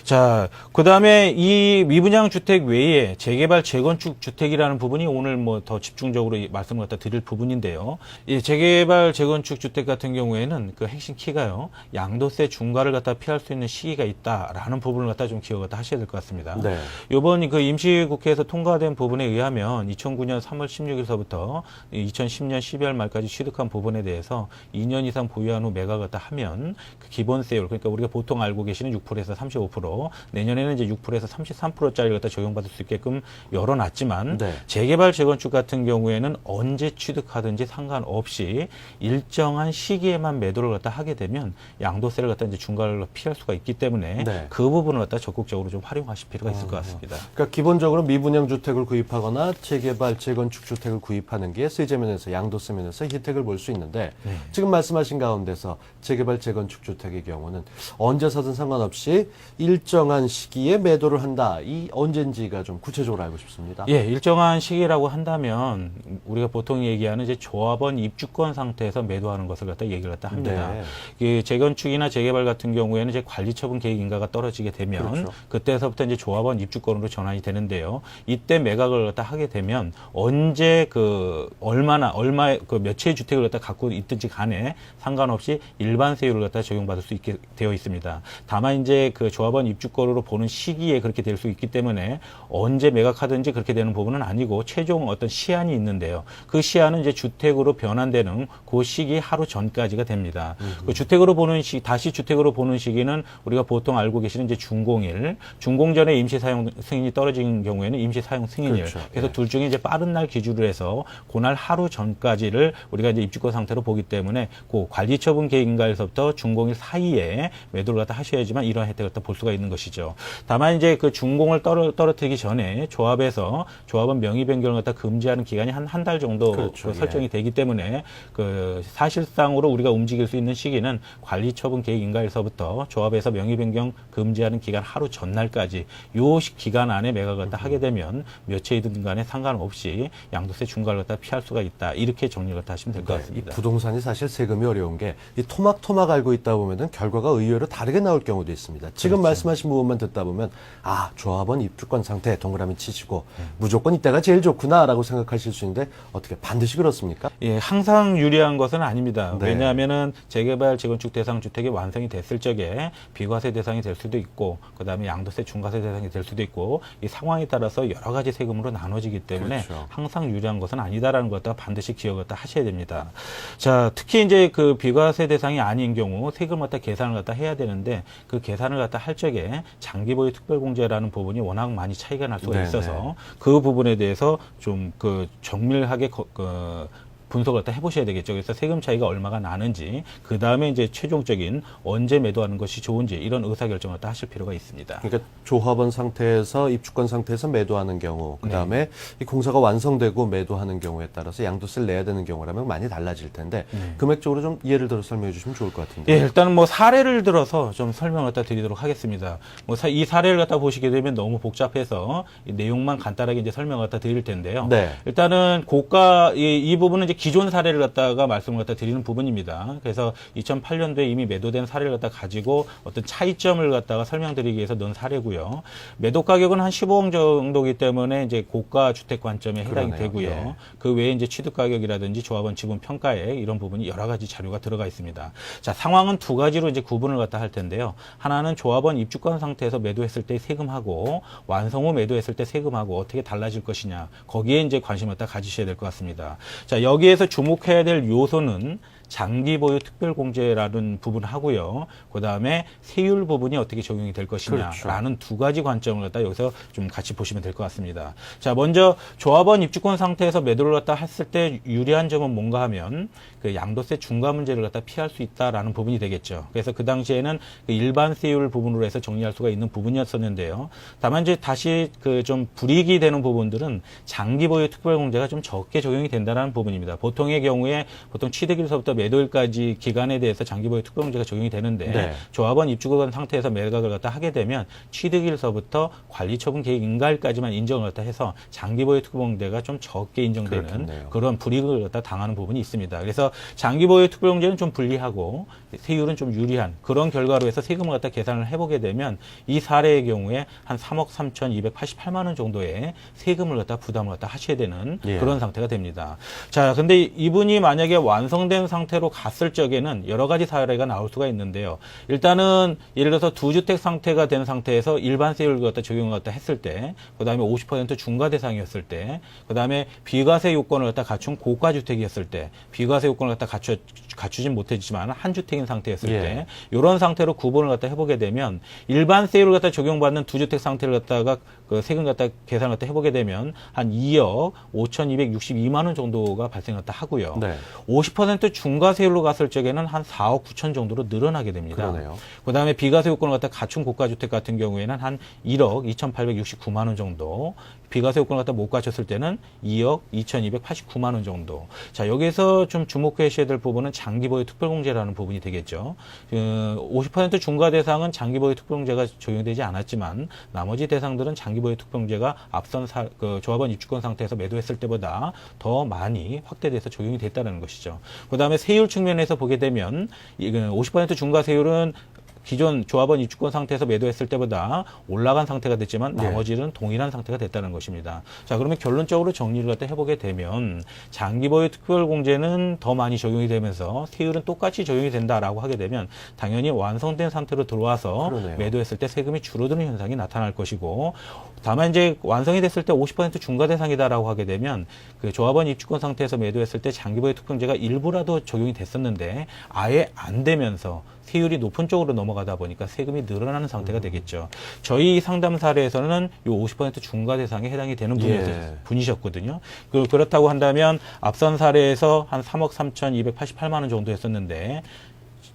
자, 그다음에 이 미분양 주택 외에 재개발 재건축 주택이라는 부분이 오늘 뭐 더 집중적으로 말씀을 갖다 드릴 부분인데요. 이 재개발 재건축 주택 같은 경우에는 그 핵심 키가요. 양도세 중과를 갖다 피할 수 있는 시기가 있다라는 부분을 갖다 좀 기억을 하셔야 될 것 같습니다. 네. 이번 그 임시국회에서 통과된 부분에 의하면 2009년 3월 16일서부터 2010년 12월 말까지 취득한 부분에 대해서 2년 이상 보유한 후 매각 갖다 하면 그 기본세율, 그러니까 우리가 보통 알고 계시는 6%에서 35%, 내년에는 이제 6%에서 33%짜리를 갖다 적용받을 수 있게끔 열어놨지만 네. 재개발 재건축 같은 경우에는 언제 취득하든지 상관없이 일정한 시기에만 매도를 갖다 하게 되면 양도세를 갖다 이제 중과를 피할 수가 있기 때문에 네. 그 부분을 갖다 적극적으로 좀 활용하실 필요가 있을 것 같습니다. 그러니까 기본적으로 미분양 주택을 구입하거나 재개발 재건축 주택을 구입하는 게 세제 면에서 양도세 면에서 혜택을 볼 수 있는데 네. 지금 말씀하신 가운데서 재개발 재건축 주택의 경우는 언제서든 상관없이 일정한 시기에 매도를 한다. 이 언제인지가 좀 구체적으로 알고 싶습니다. 예, 일정한 시기라고 한다면 우리가 보통 얘기하는 이제 조합원 입주권 상태에서 매도하는 것을 갖다 얘기를 갖다 합니다. 네. 그 재건축이나 재개발 같은 경우에는 이제 관리처분 계획 인가가 떨어지게 되면 그렇죠. 그때서부터 이제 조합원 입주권으로 전환이 되는데요. 이때 매각을 갖다 하게 되면 언제 그 얼마의 그 몇채의 주택을 갖다 갖고 있든지 간에 상관없이 일반 세율을 갖다 적용받을 수 있게 되어 있습니다. 다만 이제 그 조합원 입주권으로 보는 시기에 그렇게 될 수 있기 때문에 언제 매각하든지 그렇게 되는 부분은 아니고 최종 어떤 시한이 있는데요. 그 시한은 이제 주택으로 변환되는 그 시기 하루 전까지가 됩니다. 그 주택으로 보는 다시 주택으로 보는 시기는 우리가 보통 알고 계시는 이제 준공일, 준공 전에 임시 사용 승인이 떨어진 경우에는 임시 사용 승인일. 그렇죠. 그래서 네. 둘 중에 이제 빠른 날 기준으로 해서 그날 하루 전까지를 우리가 이제 입주권 상태로 보기 때문에 그 관리처분 계획인가에서부터 준공일 사이에 매도를 갖다 하셔야지만 이러한 혜택을 볼 수가 있는 것이죠. 다만 이제 그 준공을 떨어뜨리기 전에 조합에서 조합원 명의 변경을 갖다 금지하는 기간이 한 달 정도 그렇죠. 그 설정이 되기 때문에 그 사실상으로 우리가 움직일 수 있는 시기는 관리처분 계획인가에서부터 조합에서 명의 변경 금지하는 기간 하루 전날까지 요 기간 안에 매각을 갖다 하게 되면 몇 채이든 간에 상관없이 양도세 중과를 갖다 피할 수가 있다. 이렇게 정리를 갖다 하시면 될 것 네, 이 같습니다. 부동산이 사실 세금이 어려운 게 이 토막토막 알고 있다 보면은 결과가 의외로 다르게 나올 경우도 있습니다. 지금 그렇죠. 말씀하신 부분만 듣다 보면 아 조합원 입주권 상태 동그라미 치시고 무조건 이때가 제일 좋구나라고 생각하실 수 있는데 어떻게 반드시 그렇습니까? 예, 항상 유리한 것은 아닙니다. 네. 왜냐하면은 재개발 재건축 대상 주택이 완성이 됐을 적에 비과세 대상이 될 수도 있고, 그다음에 양도세 중과세 대상이 될 수도 있고, 이 상황에 따라서 여러 가지 세금으로 나눠지기 때문에 그렇죠. 항상 유리한 것은 아니다라는 것도 반드시 기억을 다 하셔야 됩니다. 자, 특히 이제 그 비과세 대상이 아닌 경우 세금을 갖다 계산을 갖다 해야 되는데 그 계산을 갖다 할 적에 장기 보유 특별공제라는 부분이 워낙 많이 차이가 날 수가 네, 있어서 네. 그 부분에 대해서 좀 그 정밀하게 분석을 갖다 해보셔야 되겠죠. 그래서 세금 차이가 얼마가 나는지, 그 다음에 이제 최종적인 언제 매도하는 것이 좋은지 이런 의사결정을 갖다 하실 필요가 있습니다. 그러니까 조합원 상태에서 입주권 상태에서 매도하는 경우, 그 다음에 네. 이 공사가 완성되고 매도하는 경우에 따라서 양도세를 내야 되는 경우라면 많이 달라질 텐데 네. 금액적으로 좀 예를 들어 설명해 주시면 좋을 것 같은데. 예, 일단 뭐 사례를 들어서 좀 설명을 갖다 드리도록 하겠습니다. 뭐 이 사례를 갖다 보시게 되면 너무 복잡해서 이 내용만 간단하게 이제 설명을 갖다 드릴 텐데요. 네. 일단은 고가 이 부분은 이제 기존 사례를 갖다가 말씀을 갖다 드리는 부분입니다. 그래서 2008년도에 이미 매도된 사례를 갖다 가지고 어떤 차이점을 갖다가 설명드리기 위해서 넣은 사례고요. 매도 가격은 한 15억 정도이기 때문에 이제 고가 주택 관점에 해당이 그러네요. 되고요. 예. 그 외에 이제 취득 가격이라든지 조합원 지분 평가액 이런 부분이 여러 가지 자료가 들어가 있습니다. 자, 상황은 두 가지로 이제 구분을 갖다 할 텐데요. 하나는 조합원 입주권 상태에서 매도했을 때 세금하고 완성 후 매도했을 때 세금하고 어떻게 달라질 것이냐. 거기에 이제 관심을 갖다 가지셔야 될 것 같습니다. 자, 여기에서 주목해야 될 요소는 장기 보유 특별공제라는 부분 하고요. 그다음에 세율 부분이 어떻게 적용이 될 것이냐라는 두 가지 관점을 갖다 여기서 좀 같이 보시면 될 것 같습니다. 자, 먼저 조합원 입주권 상태에서 매도를 갖다 했을 때 유리한 점은 뭔가 하면 그 양도세 중과 문제를 갖다 피할 수 있다라는 부분이 되겠죠. 그래서 그 당시에는 그 일반 세율 부분으로 해서 정리할 수가 있는 부분이었었는데요. 다만 이제 다시 그 좀 불이익이 되는 부분들은 장기 보유 특별공제가 좀 적게 적용이 된다는 부분입니다. 보통의 경우에 보통 취득일서부터 매도일까지 기간에 대해서 장기 보유 특별공제가 적용이 되는데 네. 조합원 입주권 상태에서 매각을 갖다 하게 되면 취득일서부터 관리처분 계획 인가일까지만 인정을 갖다 해서 장기 보유 특별공제가 좀 적게 인정되는 그렇겠네요. 그런 불이익을 갖다 당하는 부분이 있습니다. 그래서 장기 보유 특별공제는 좀 불리하고 세율은 좀 유리한 그런 결과로 해서 세금을 갖다 계산을 해보게 되면 이 사례의 경우에 한 3억 3,288만 원 정도의 세금을 갖다 부담을 갖다 하셔야 되는 예. 그런 상태가 됩니다. 자, 근데 이분이 만약에 완성된 상태로 갔을 적에는 여러 가지 사례가 나올 수가 있는데요. 일단은 예를 들어서 2주택 상태가 된 상태에서 일반 세율을 갖다 적용을 갖다 했을 때, 그 다음에 50% 중과 대상이었을 때, 그 다음에 비과세 요건을 갖다 갖춘 고가 주택이었을 때, 비과세 요건을 갖다 갖추진 못했지만 한 주택인 상태였을 예. 때, 이런 상태로 구분을 갖다 해보게 되면 일반 세율을 갖다 적용받는 2주택 상태를 갖다가 그 세금 갖다 계산을 갖다 해보게 되면 한 2억 5,262만 원 정도가 발생했다 하고요. 네. 50% 중과세율로 갔을 적에는 한 4억 9천 정도로 늘어나게 됩니다. 그러네요. 그다음에 비과세 요건을 갖다 갖춘 고가주택 같은 경우에는 한 1억 2,869만 원 정도, 비과세 요건을 갖다 못 갖췄을 때는 2억 2,289만 원 정도. 자, 여기서 좀 주목해 주셔야 될 부분은 장기보유 특별공제라는 부분이 되겠죠. 50% 중과 대상은 장기보유 특별공제가 적용되지 않았지만 나머지 대상들은 장기보유 특별공제가 앞선 그 조합원 입주권 상태에서 매도했을 때보다 더 많이 확대돼서 적용이 됐다는 것이죠. 그다음에 세율 측면에서 보게 되면 50% 중과 세율은 기존 조합원 입주권 상태에서 매도했을 때보다 올라간 상태가 됐지만 나머지는 동일한 상태가 됐다는 것입니다. 자, 그러면 결론적으로 정리를 갖다 해보게 되면 장기보유 특별공제는 더 많이 적용이 되면서 세율은 똑같이 적용이 된다라고 하게 되면 당연히 완성된 상태로 들어와서 그러네요. 매도했을 때 세금이 줄어드는 현상이 나타날 것이고, 다만 이제 완성이 됐을 때 50% 중과 대상이다라고 하게 되면 그 조합원 입주권 상태에서 매도했을 때 장기보유 특별공제가 일부라도 적용이 됐었는데 아예 안 되면서 세율이 높은 쪽으로 넘어가다 보니까 세금이 늘어나는 상태가 되겠죠. 저희 상담 사례에서는 이 50% 중과 대상에 해당이 되는 분이셨거든요. 그렇다고 한다면 앞선 사례에서 한 3억 3,288만 원 정도 했었는데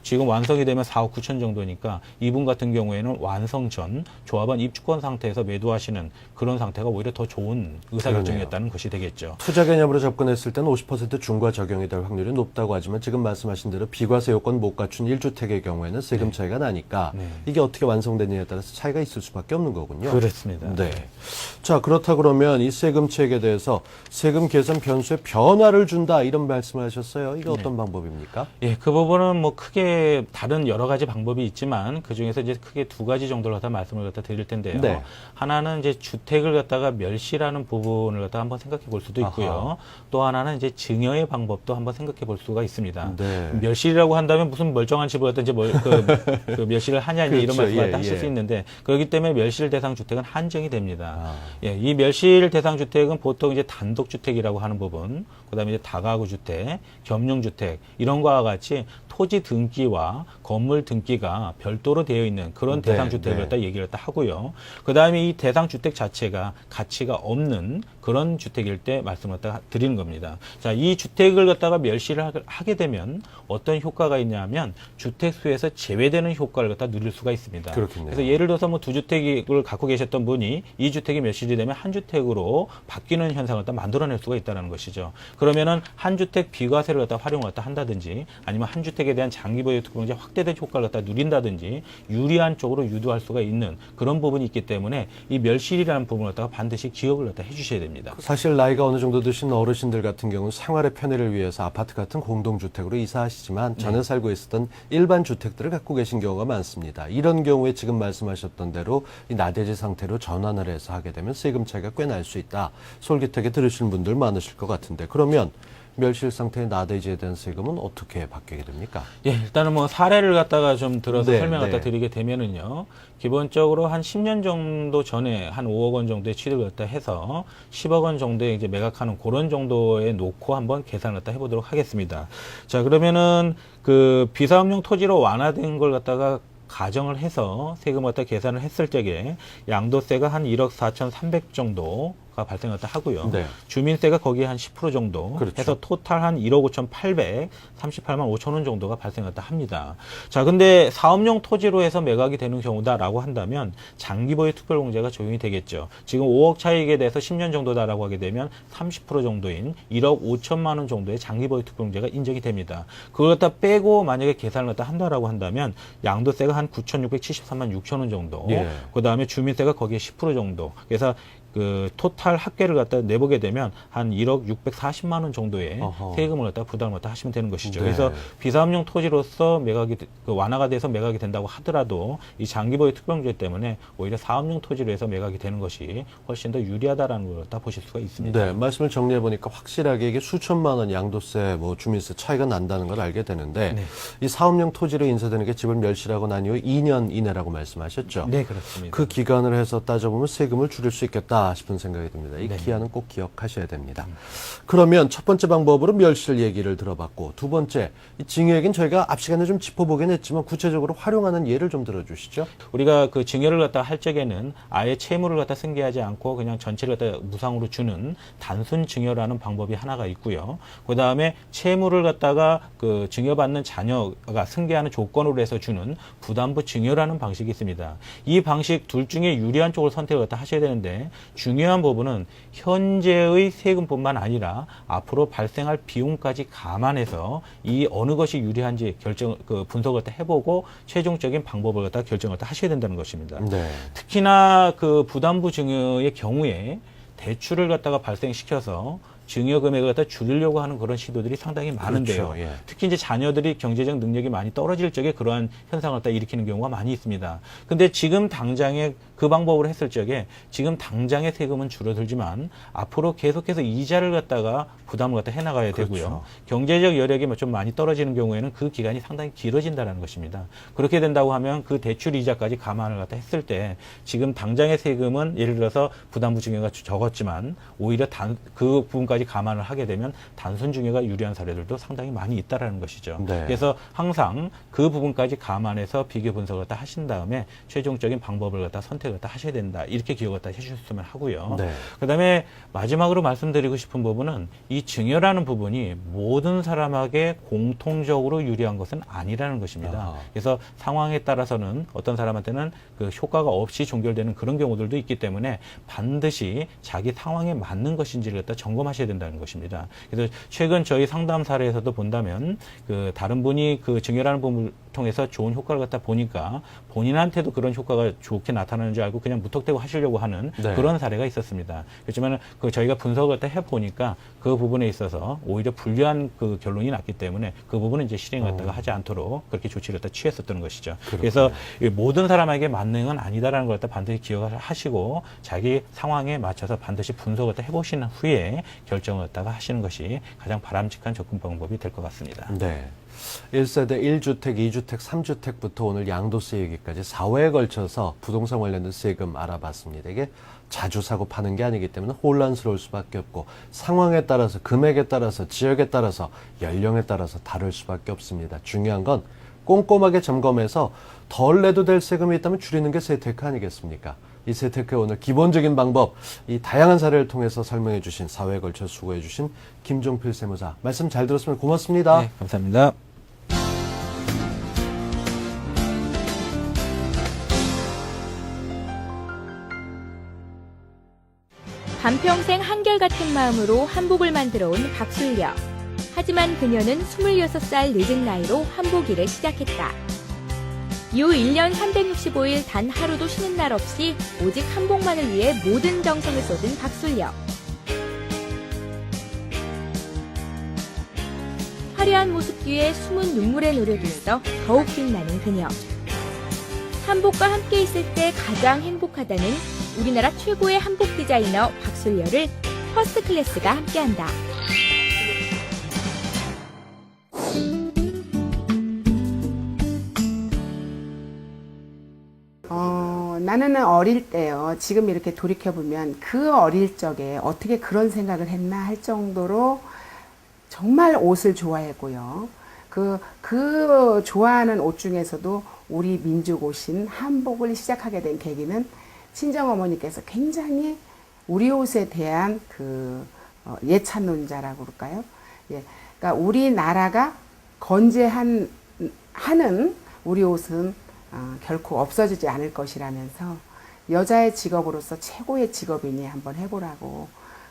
지금 완성이 되면 4억 9천 정도니까 이분 같은 경우에는 완성 전 조합원 입주권 상태에서 매도하시는 그런 상태가 오히려 더 좋은 의사결정이었다는 것이 되겠죠. 투자 개념으로 접근했을 때는 50% 중과 적용이 될 확률이 높다고 하지만 지금 말씀하신 대로 비과세 요건 못 갖춘 1주택의 경우에는 세금 차이가 나니까 이게 어떻게 완성되느냐에 따라서 차이가 있을 수밖에 없는 거군요. 그렇습니다. 네. 자, 그렇다 그러면 이 세금책에 대해서 세금 계산 변수에 변화를 준다 이런 말씀을 하셨어요. 이게 어떤 방법입니까? 예, 그 부분은 뭐 크게 다른 여러 가지 방법이 있지만 그 중에서 이제 크게 두 가지 정도를 갖다 말씀을 갖다 드릴 텐데요. 네. 하나는 이제 주택을 갖다가 멸실하는 부분을 갖다 한번 생각해 볼 수도 있고요. 아하. 또 하나는 이제 증여의 방법도 한번 생각해 볼 수가 있습니다. 네. 멸실이라고 한다면 무슨 멀쩡한 집을 갖다 이제 그 멸실을 하냐 이제 이런 그렇죠. 말씀을 갖다 하실 수 있는데 그렇기 때문에 멸실 대상 주택은 한정이 됩니다. 예, 이 멸실 대상 주택은 보통 이제 단독 주택이라고 하는 부분, 그다음에 이제 다가구 주택, 겸용 주택 이런 거와 같이 토지 등기와 건물 등기가 별도로 되어 있는 그런 대상 주택을 갖다 얘기를 갖다 하고요. 그다음에 이 대상 주택 자체가 가치가 없는 그런 주택일 때 말씀을 갖다가 드리는 겁니다. 자, 이 주택을 갖다가 멸실을 하게 되면 어떤 효과가 있냐면 주택 수에서 제외되는 효과를 갖다 누릴 수가 있습니다. 그렇겠네요. 그래서 예를 들어서 뭐 2주택을 갖고 계셨던 분이 이 주택이 멸실이 되면 한 주택으로 바뀌는 현상을 갖다 만들어낼 수가 있다는 것이죠. 그러면은 한 주택 비과세를 갖다 활용을 갖다 한다든지 아니면 한 주택에 대한 장기보유 특별공제 확대된 효과를 갖다 누린다든지 유리한 쪽으로 유도할 수가 있는 그런 부분이 있기 때문에 이 멸실이라는 부분을 갖다가 반드시 기억을 갖다 해주셔야 됩니다. 사실 나이가 어느 정도 드신 어르신들 같은 경우는 생활의 편의를 위해서 아파트 같은 공동주택으로 이사하시지만 전에 살고 있었던 일반 주택들을 갖고 계신 경우가 많습니다. 이런 경우에 지금 말씀하셨던 대로 이 나대지 상태로 전환을 해서 하게 되면 세금 차이가 꽤 날 수 있다. 솔깃하게 들으시는 분들 많으실 것 같은데 그러면 멸실 상태의 나대지에 대한 세금은 어떻게 바뀌게 됩니까? 예, 일단은 뭐 사례를 갖다가 좀 들어서 네, 설명을 갖다 네. 드리게 되면은요. 기본적으로 한 10년 정도 전에 한 5억 원 정도의 취득을 갖다 해서 10억 원 정도에 이제 매각하는 그런 정도에 놓고 한번 계산을 갖다 해보도록 하겠습니다. 자, 그러면은 그 비사업용 토지로 완화된 걸 갖다가 가정을 해서 세금 갖다 계산을 했을 적에 양도세가 한 1억 4,300 정도가 발생했다 하고요. 네. 주민세가 거기에 한 10% 정도 그렇죠. 해서 토탈 한 1억 5,800, 38만 5천 원 정도가 발생했다 합니다. 자, 근데 사업용 토지로 해서 매각이 되는 경우다라고 한다면 장기보유 특별공제가 적용이 되겠죠. 지금 5억 차익에 대해서 10년 정도다라고 하게 되면 30% 정도인 1억 5천만 원 정도의 장기보유 특별공제가 인정이 됩니다. 그걸 갖다 빼고 만약에 계산을 갖다 한다라고 한다면 양도세가 한 9,673만 6천 원 정도. 예. 그 다음에 주민세가 거기에 10% 정도. 그래서 그 토탈 합계를 갖다 내보게 되면 한 1억 640만 원 정도의 어허. 세금을 갖다 부담을 갖다 하시면 되는 것이죠. 네. 그래서 비사업용 토지로서 매각이 그 완화가 돼서 매각이 된다고 하더라도 이 장기보유 특별공제 때문에 오히려 사업용 토지로 해서 매각이 되는 것이 훨씬 더 유리하다라는 걸 갖다 보실 수가 있습니다. 네, 말씀을 정리해 보니까 확실하게 이게 수천만 원 양도세, 뭐 주민세 차이가 난다는 걸 알게 되는데 네. 이 사업용 토지로 인쇄되는 게 집을 멸실하고 난 이후 2년 이내라고 말씀하셨죠. 네, 그렇습니다. 그 기간을 해서 따져보면 세금을 줄일 수 있겠다 싶은 생각이 듭니다. 이 네. 기한은 꼭 기억하셔야 됩니다. 그러면 첫 번째 방법으로 멸실 얘기를 들어봤고 두 번째 이 증여 얘기는 저희가 앞 시간에 좀 짚어보긴 했지만 구체적으로 활용하는 예를 좀 들어주시죠. 우리가 그 증여를 갖다 할 적에는 아예 채무를 갖다 승계하지 않고 그냥 전체를 갖다 무상으로 주는 단순 증여라는 방법이 하나가 있고요. 그 다음에 채무를 갖다가 그 증여받는 자녀가 승계하는 조건으로 해서 주는 부담부 증여라는 방식이 있습니다. 이 방식 둘 중에 유리한 쪽을 선택을 갖다 하셔야 되는데 중요한 부분은 현재의 세금뿐만 아니라 앞으로 발생할 비용까지 감안해서 이 어느 것이 유리한지 분석을 갖다 해보고 최종적인 방법을 갖다 결정을 갖다 하셔야 된다는 것입니다. 네. 특히나 그 부담부 증여의 경우에 대출을 갖다가 발생시켜서 증여 금액을 갖다 줄이려고 하는 그런 시도들이 상당히 많은데요. 그렇죠. 예. 특히 이제 자녀들이 경제적 능력이 많이 떨어질 적에 그러한 현상을 갖다 일으키는 경우가 많이 있습니다. 근데 지금 당장에 그 방법으로 했을 적에 지금 당장의 세금은 줄어들지만 앞으로 계속해서 이자를 갖다가 부담을 갖다 해나가야 되고요. 그렇죠. 경제적 여력이 좀 많이 떨어지는 경우에는 그 기간이 상당히 길어진다는 것입니다. 그렇게 된다고 하면 그 대출 이자까지 감안을 갖다 했을 때 지금 당장의 세금은 예를 들어서 부담부 증여가 적었지만 오히려 그 부분까지 감안을 하게 되면 단순 증여가 유리한 사례들도 상당히 많이 있다라는 것이죠. 네. 그래서 항상 그 부분까지 감안해서 비교 분석을 갖다 하신 다음에 최종적인 방법을 갖다 선택을 갖다 하셔야 된다. 이렇게 기억을 갖다 해주셨으면 하고요. 네. 그다음에 마지막으로 말씀드리고 싶은 부분은 이 증여라는 부분이 모든 사람에게 공통적으로 유리한 것은 아니라는 것입니다. 아하. 그래서 상황에 따라서는 어떤 사람한테는 그 효과가 없이 종결되는 그런 경우들도 있기 때문에 반드시 자기 상황에 맞는 것인지를 갖다 점검하셔야 된다는 것입니다. 그래서 최근 저희 상담 사례에서도 본다면 그 다른 분이 그 증여라는 부분을 통해서 좋은 효과를 갖다 보니까 본인한테도 그런 효과가 좋게 나타나는 줄 알고 그냥 무턱대고 하시려고 하는 네. 그런 사례가 있었습니다. 그렇지만 그 저희가 분석을 갖다 해보니까 그 부분에 있어서 오히려 불리한 그 결론이 났기 때문에 그 부분은 이제 실행 갖다가 하지 않도록 그렇게 조치를 갖다 취했었던 것이죠. 그렇군요. 그래서 이 모든 사람에게 맞는 건 아니다라는 걸 갖다 반드시 기억을 하시고 자기 상황에 맞춰서 반드시 분석을 갖다 해보신 후에 결정을 갖다가 하시는 것이 가장 바람직한 접근 방법이 될 것 같습니다. 네. 1세대 1주택, 2주택, 3주택부터 오늘 양도세 얘기까지 4회에 걸쳐서 부동산 관련된 세금 알아봤습니다. 이게 자주 사고 파는 게 아니기 때문에 혼란스러울 수밖에 없고 상황에 따라서 금액에 따라서 지역에 따라서 연령에 따라서 다를 수밖에 없습니다. 중요한 건 꼼꼼하게 점검해서 덜 내도 될 세금이 있다면 줄이는 게 세테크 아니겠습니까? 이 세테크의 오늘 기본적인 방법, 이 다양한 사례를 통해서 설명해 주신 4회에 걸쳐 수고해 주신 김종필 세무사 말씀 잘 들었으면 고맙습니다. 네, 감사합니다. 반평생 한결같은 마음으로 한복을 만들어 온 박술녀. 하지만 그녀는 26살 늦은 나이로 한복 일을 시작했다. 이후 1년 365일 단 하루도 쉬는 날 없이 오직 한복만을 위해 모든 정성을 쏟은 박술녀. 화려한 모습 뒤에 숨은 눈물의 노력이 있어 더욱 빛나는 그녀. 한복과 함께 있을 때 가장 행복하다는 우리나라 최고의 한복 디자이너 박술녀를 퍼스트 클래스가 함께한다. 나는 어릴 때요. 지금 이렇게 돌이켜보면 그 어릴 적에 어떻게 그런 생각을 했나 할 정도로 정말 옷을 좋아했고요. 그 좋아하는 옷 중에서도 우리 민족 옷인 한복을 시작하게 된 계기는 친정어머니께서 굉장히 우리 옷에 대한 예찬론자라고 그럴까요? 예. 그러니까 우리나라가 건재하는 우리 옷은 결코 없어지지 않을 것이라면서 여자의 직업으로서 최고의 직업이니 한번 해보라고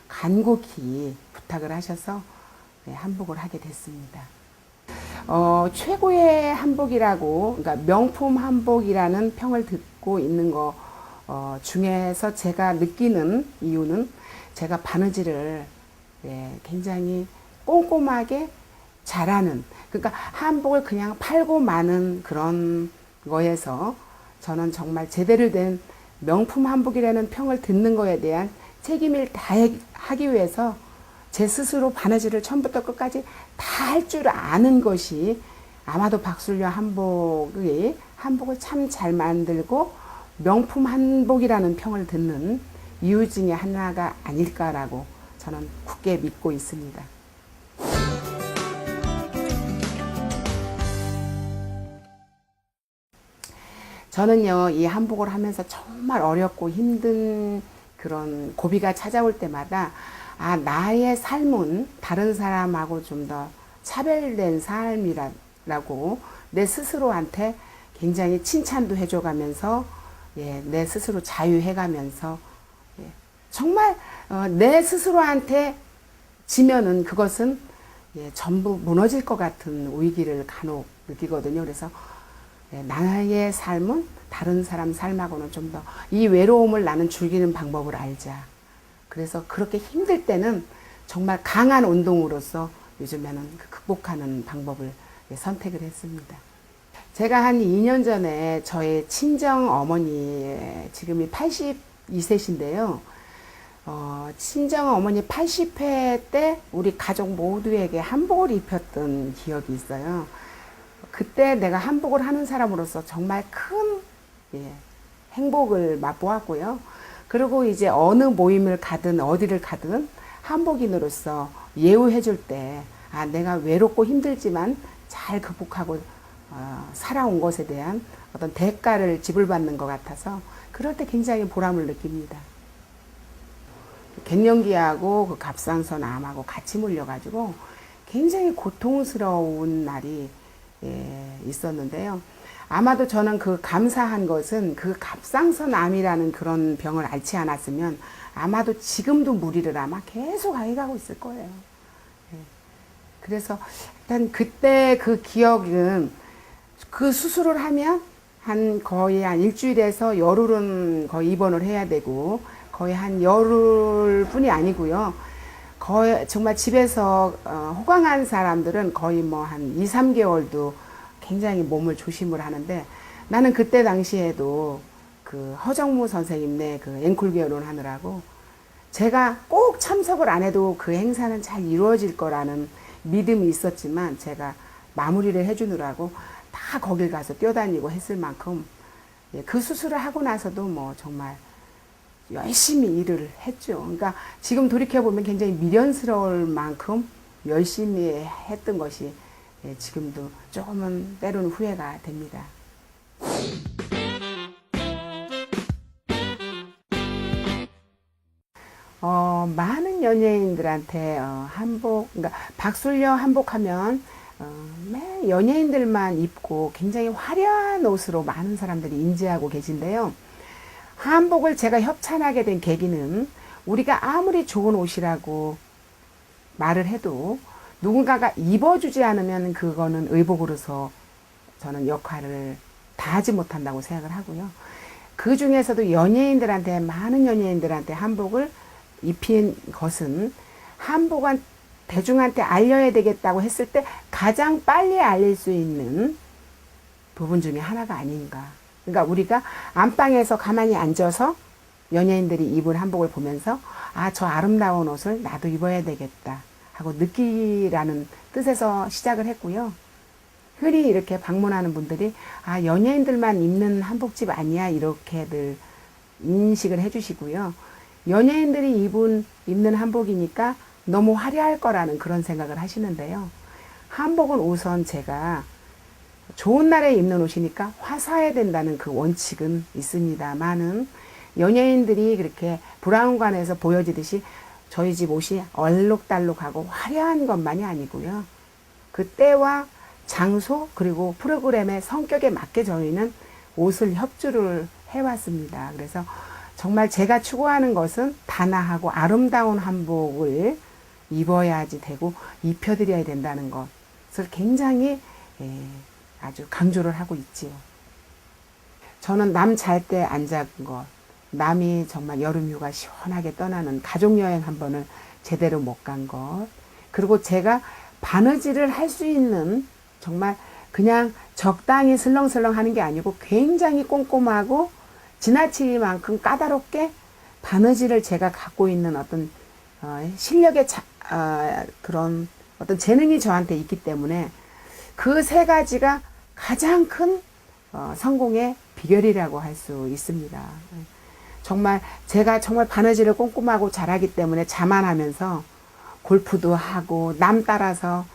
간곡히 부탁을 하셔서 한복을 하게 됐습니다. 최고의 한복이라고, 그러니까 명품 한복이라는 평을 듣고 있는 거 중에서 제가 느끼는 이유는 제가 바느질을 굉장히 꼼꼼하게 잘하는, 그러니까 한복을 그냥 팔고 마는 그런 거에서 저는 정말 제대로 된 명품 한복이라는 평을 듣는 거에 대한 책임을 다하기 위해서 제 스스로 바느질을 처음부터 끝까지 다 할 줄 아는 것이 아마도 박술려 한복을 참 잘 만들고 명품 한복이라는 평을 듣는 이유 중에 하나가 아닐까라고 저는 굳게 믿고 있습니다. 저는요, 이 한복을 하면서 정말 어렵고 힘든 그런 고비가 찾아올 때마다 나의 삶은 다른 사람하고 좀 더 차별된 삶이라고 내 스스로한테 굉장히 칭찬도 해줘가면서 내 스스로 자유해가면서 정말 내 스스로한테 지면은 그것은 전부 무너질 것 같은 위기를 간혹 느끼거든요. 그래서 나의 삶은 다른 사람 삶하고는 좀 더 이 외로움을 나는 즐기는 방법을 알자. 그래서 그렇게 힘들 때는 정말 강한 운동으로서 요즘에는 극복하는 방법을 선택을 했습니다. 제가 한 2년 전에 저의 친정 어머니, 지금이 82세신데요. 친정 어머니 80회 때 우리 가족 모두에게 한복을 입혔던 기억이 있어요. 그때 내가 한복을 하는 사람으로서 정말 큰 행복을 맛보았고요. 그리고 이제 어느 모임을 가든 어디를 가든 한복인으로서 예우해 줄 때 내가 외롭고 힘들지만 잘 극복하고 살아온 것에 대한 어떤 대가를 지불받는 것 같아서 그럴 때 굉장히 보람을 느낍니다. 갱년기하고 그 갑상선 암하고 같이 몰려가지고 굉장히 고통스러운 날이 있었는데요. 아마도 저는 그 감사한 것은 그 갑상선 암이라는 그런 병을 앓지 않았으면 아마도 지금도 무리를 아마 계속 해가고 있을 거예요. 그래서 일단 그때 그 기억은 그 수술을 하면 거의 한 일주일에서 열흘은 거의 입원을 해야 되고 거의 한 열흘뿐이 아니고요. 거의 정말 집에서 호강한 사람들은 거의 뭐 한 2, 3개월도 굉장히 몸을 조심을 하는데 나는 그때 당시에도 그 허정무 선생님네 그 앵콜 결혼 하느라고 제가 꼭 참석을 안 해도 그 행사는 잘 이루어질 거라는 믿음이 있었지만 제가 마무리를 해주느라고 다 거길 가서 뛰어다니고 했을 만큼 그 수술을 하고 나서도 뭐 정말 열심히 일을 했죠. 그러니까 지금 돌이켜보면 굉장히 미련스러울 만큼 열심히 했던 것이 지금도 조금은 때로는 후회가 됩니다. 많은 연예인들한테 한복, 그러니까 박술려 한복하면 매 연예인들만 입고 굉장히 화려한 옷으로 많은 사람들이 인지하고 계신데요. 한복을 제가 협찬하게 된 계기는 우리가 아무리 좋은 옷이라고 말을 해도 누군가가 입어주지 않으면 그거는 의복으로서 저는 역할을 다하지 못한다고 생각을 하고요. 그 중에서도 연예인들한테, 많은 연예인들한테 한복을 입힌 것은 한복은 대중한테 알려야 되겠다고 했을 때 가장 빨리 알릴 수 있는 부분 중에 하나가 아닌가. 그러니까 우리가 안방에서 가만히 앉아서 연예인들이 입은 한복을 보면서 저 아름다운 옷을 나도 입어야 되겠다 하고 느끼라는 뜻에서 시작을 했고요. 흔히 이렇게 방문하는 분들이 아, 연예인들만 입는 한복집 아니야 이렇게들 인식을 해주시고요. 연예인들이 입는 한복이니까 너무 화려할 거라는 그런 생각을 하시는데요. 한복은 우선 제가 좋은 날에 입는 옷이니까 화사해야 된다는 그 원칙은 있습니다만은 연예인들이 그렇게 브라운관에서 보여지듯이 저희 집 옷이 얼룩달룩하고 화려한 것만이 아니고요. 그 때와 장소 그리고 프로그램의 성격에 맞게 저희는 옷을 협주를 해왔습니다. 그래서 정말 제가 추구하는 것은 단아하고 아름다운 한복을 입어야지 되고 입혀드려야 된다는 것을 굉장히 아주 강조를 하고 있지요. 저는 남 잘 때 안 작은 것, 남이 정말 여름휴가 시원하게 떠나는 가족여행 한 번을 제대로 못 간 것, 그리고 제가 바느질을 할 수 있는 정말 그냥 적당히 슬렁슬렁 하는 게 아니고 굉장히 꼼꼼하고 지나치기만큼 까다롭게 바느질을 제가 갖고 있는 어떤 실력의 그런 어떤 재능이 저한테 있기 때문에 그 세 가지가 가장 큰 성공의 비결이라고 할 수 있습니다. 정말 제가 정말 바느질을 꼼꼼하고 잘하기 때문에 자만하면서 골프도 하고 남 따라서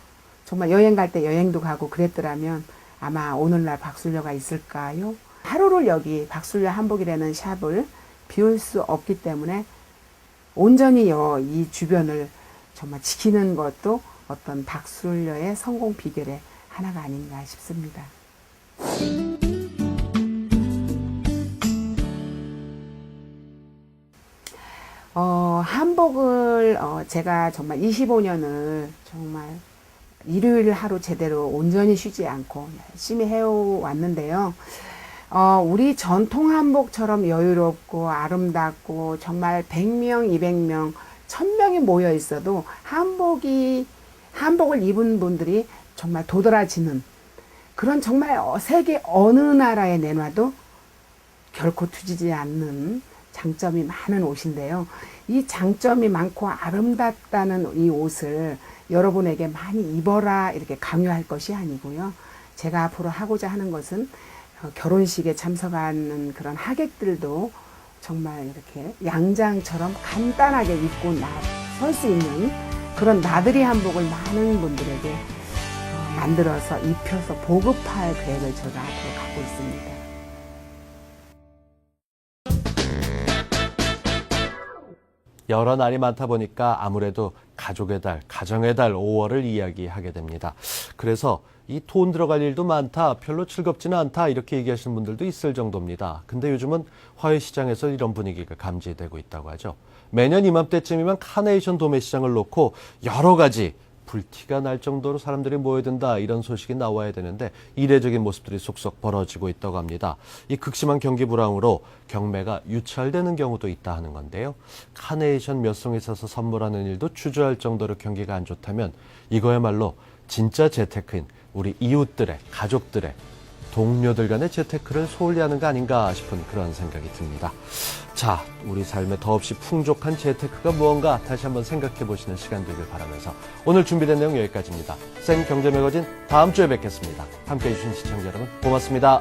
정말 여행 갈 때 여행도 가고 그랬더라면 아마 오늘날 박술녀가 있을까요? 하루를 여기 박술녀 한복이라는 샵을 비울 수 없기 때문에 온전히 이 주변을 정말 지키는 것도 어떤 박술녀의 성공 비결의 하나가 아닌가 싶습니다. 한복을 제가 정말 25년을 정말 일요일 하루 제대로 온전히 쉬지 않고 열심히 해왔는데요. 우리 전통 한복처럼 여유롭고 아름답고 정말 100명, 200명, 1000명이 모여 있어도 한복을 입은 분들이 정말 도드라지는 그런 정말 세계 어느 나라에 내놔도 결코 뒤지지 않는 장점이 많은 옷인데요. 이 장점이 많고 아름답다는 이 옷을 여러분에게 많이 입어라 이렇게 강요할 것이 아니고요. 제가 앞으로 하고자 하는 것은 결혼식에 참석하는 그런 하객들도 정말 이렇게 양장처럼 간단하게 입고 설 수 있는 그런 나들이 한복을 많은 분들에게 만들어서 입혀서 보급할 계획을 제가 앞으로 갖고 있습니다. 여러 날이 많다 보니까 아무래도 가족의 달, 가정의 달 5월을 이야기하게 됩니다. 그래서 이 돈 들어갈 일도 많다, 별로 즐겁지는 않다 이렇게 얘기하시는 분들도 있을 정도입니다. 근데 요즘은 화훼시장에서 이런 분위기가 감지되고 있다고 하죠. 매년 이맘때쯤이면 카네이션 도매시장을 놓고 여러 가지 불티가 날 정도로 사람들이 모여든다 이런 소식이 나와야 되는데 이례적인 모습들이 속속 벌어지고 있다고 합니다. 이 극심한 경기 불황으로 경매가 유찰되는 경우도 있다 하는 건데요. 카네이션 몇 송이 사서 선물하는 일도 주저할 정도로 경기가 안 좋다면 이거야말로 진짜 재테크인 우리 이웃들의, 가족들의, 동료들 간의 재테크를 소홀히 하는 거 아닌가 싶은 그런 생각이 듭니다. 자, 우리 삶에 더없이 풍족한 재테크가 무언가 다시 한번 생각해 보시는 시간 되길 바라면서 오늘 준비된 내용 여기까지입니다. 생 경제매거진 다음 주에 뵙겠습니다. 함께해 주신 시청자 여러분 고맙습니다.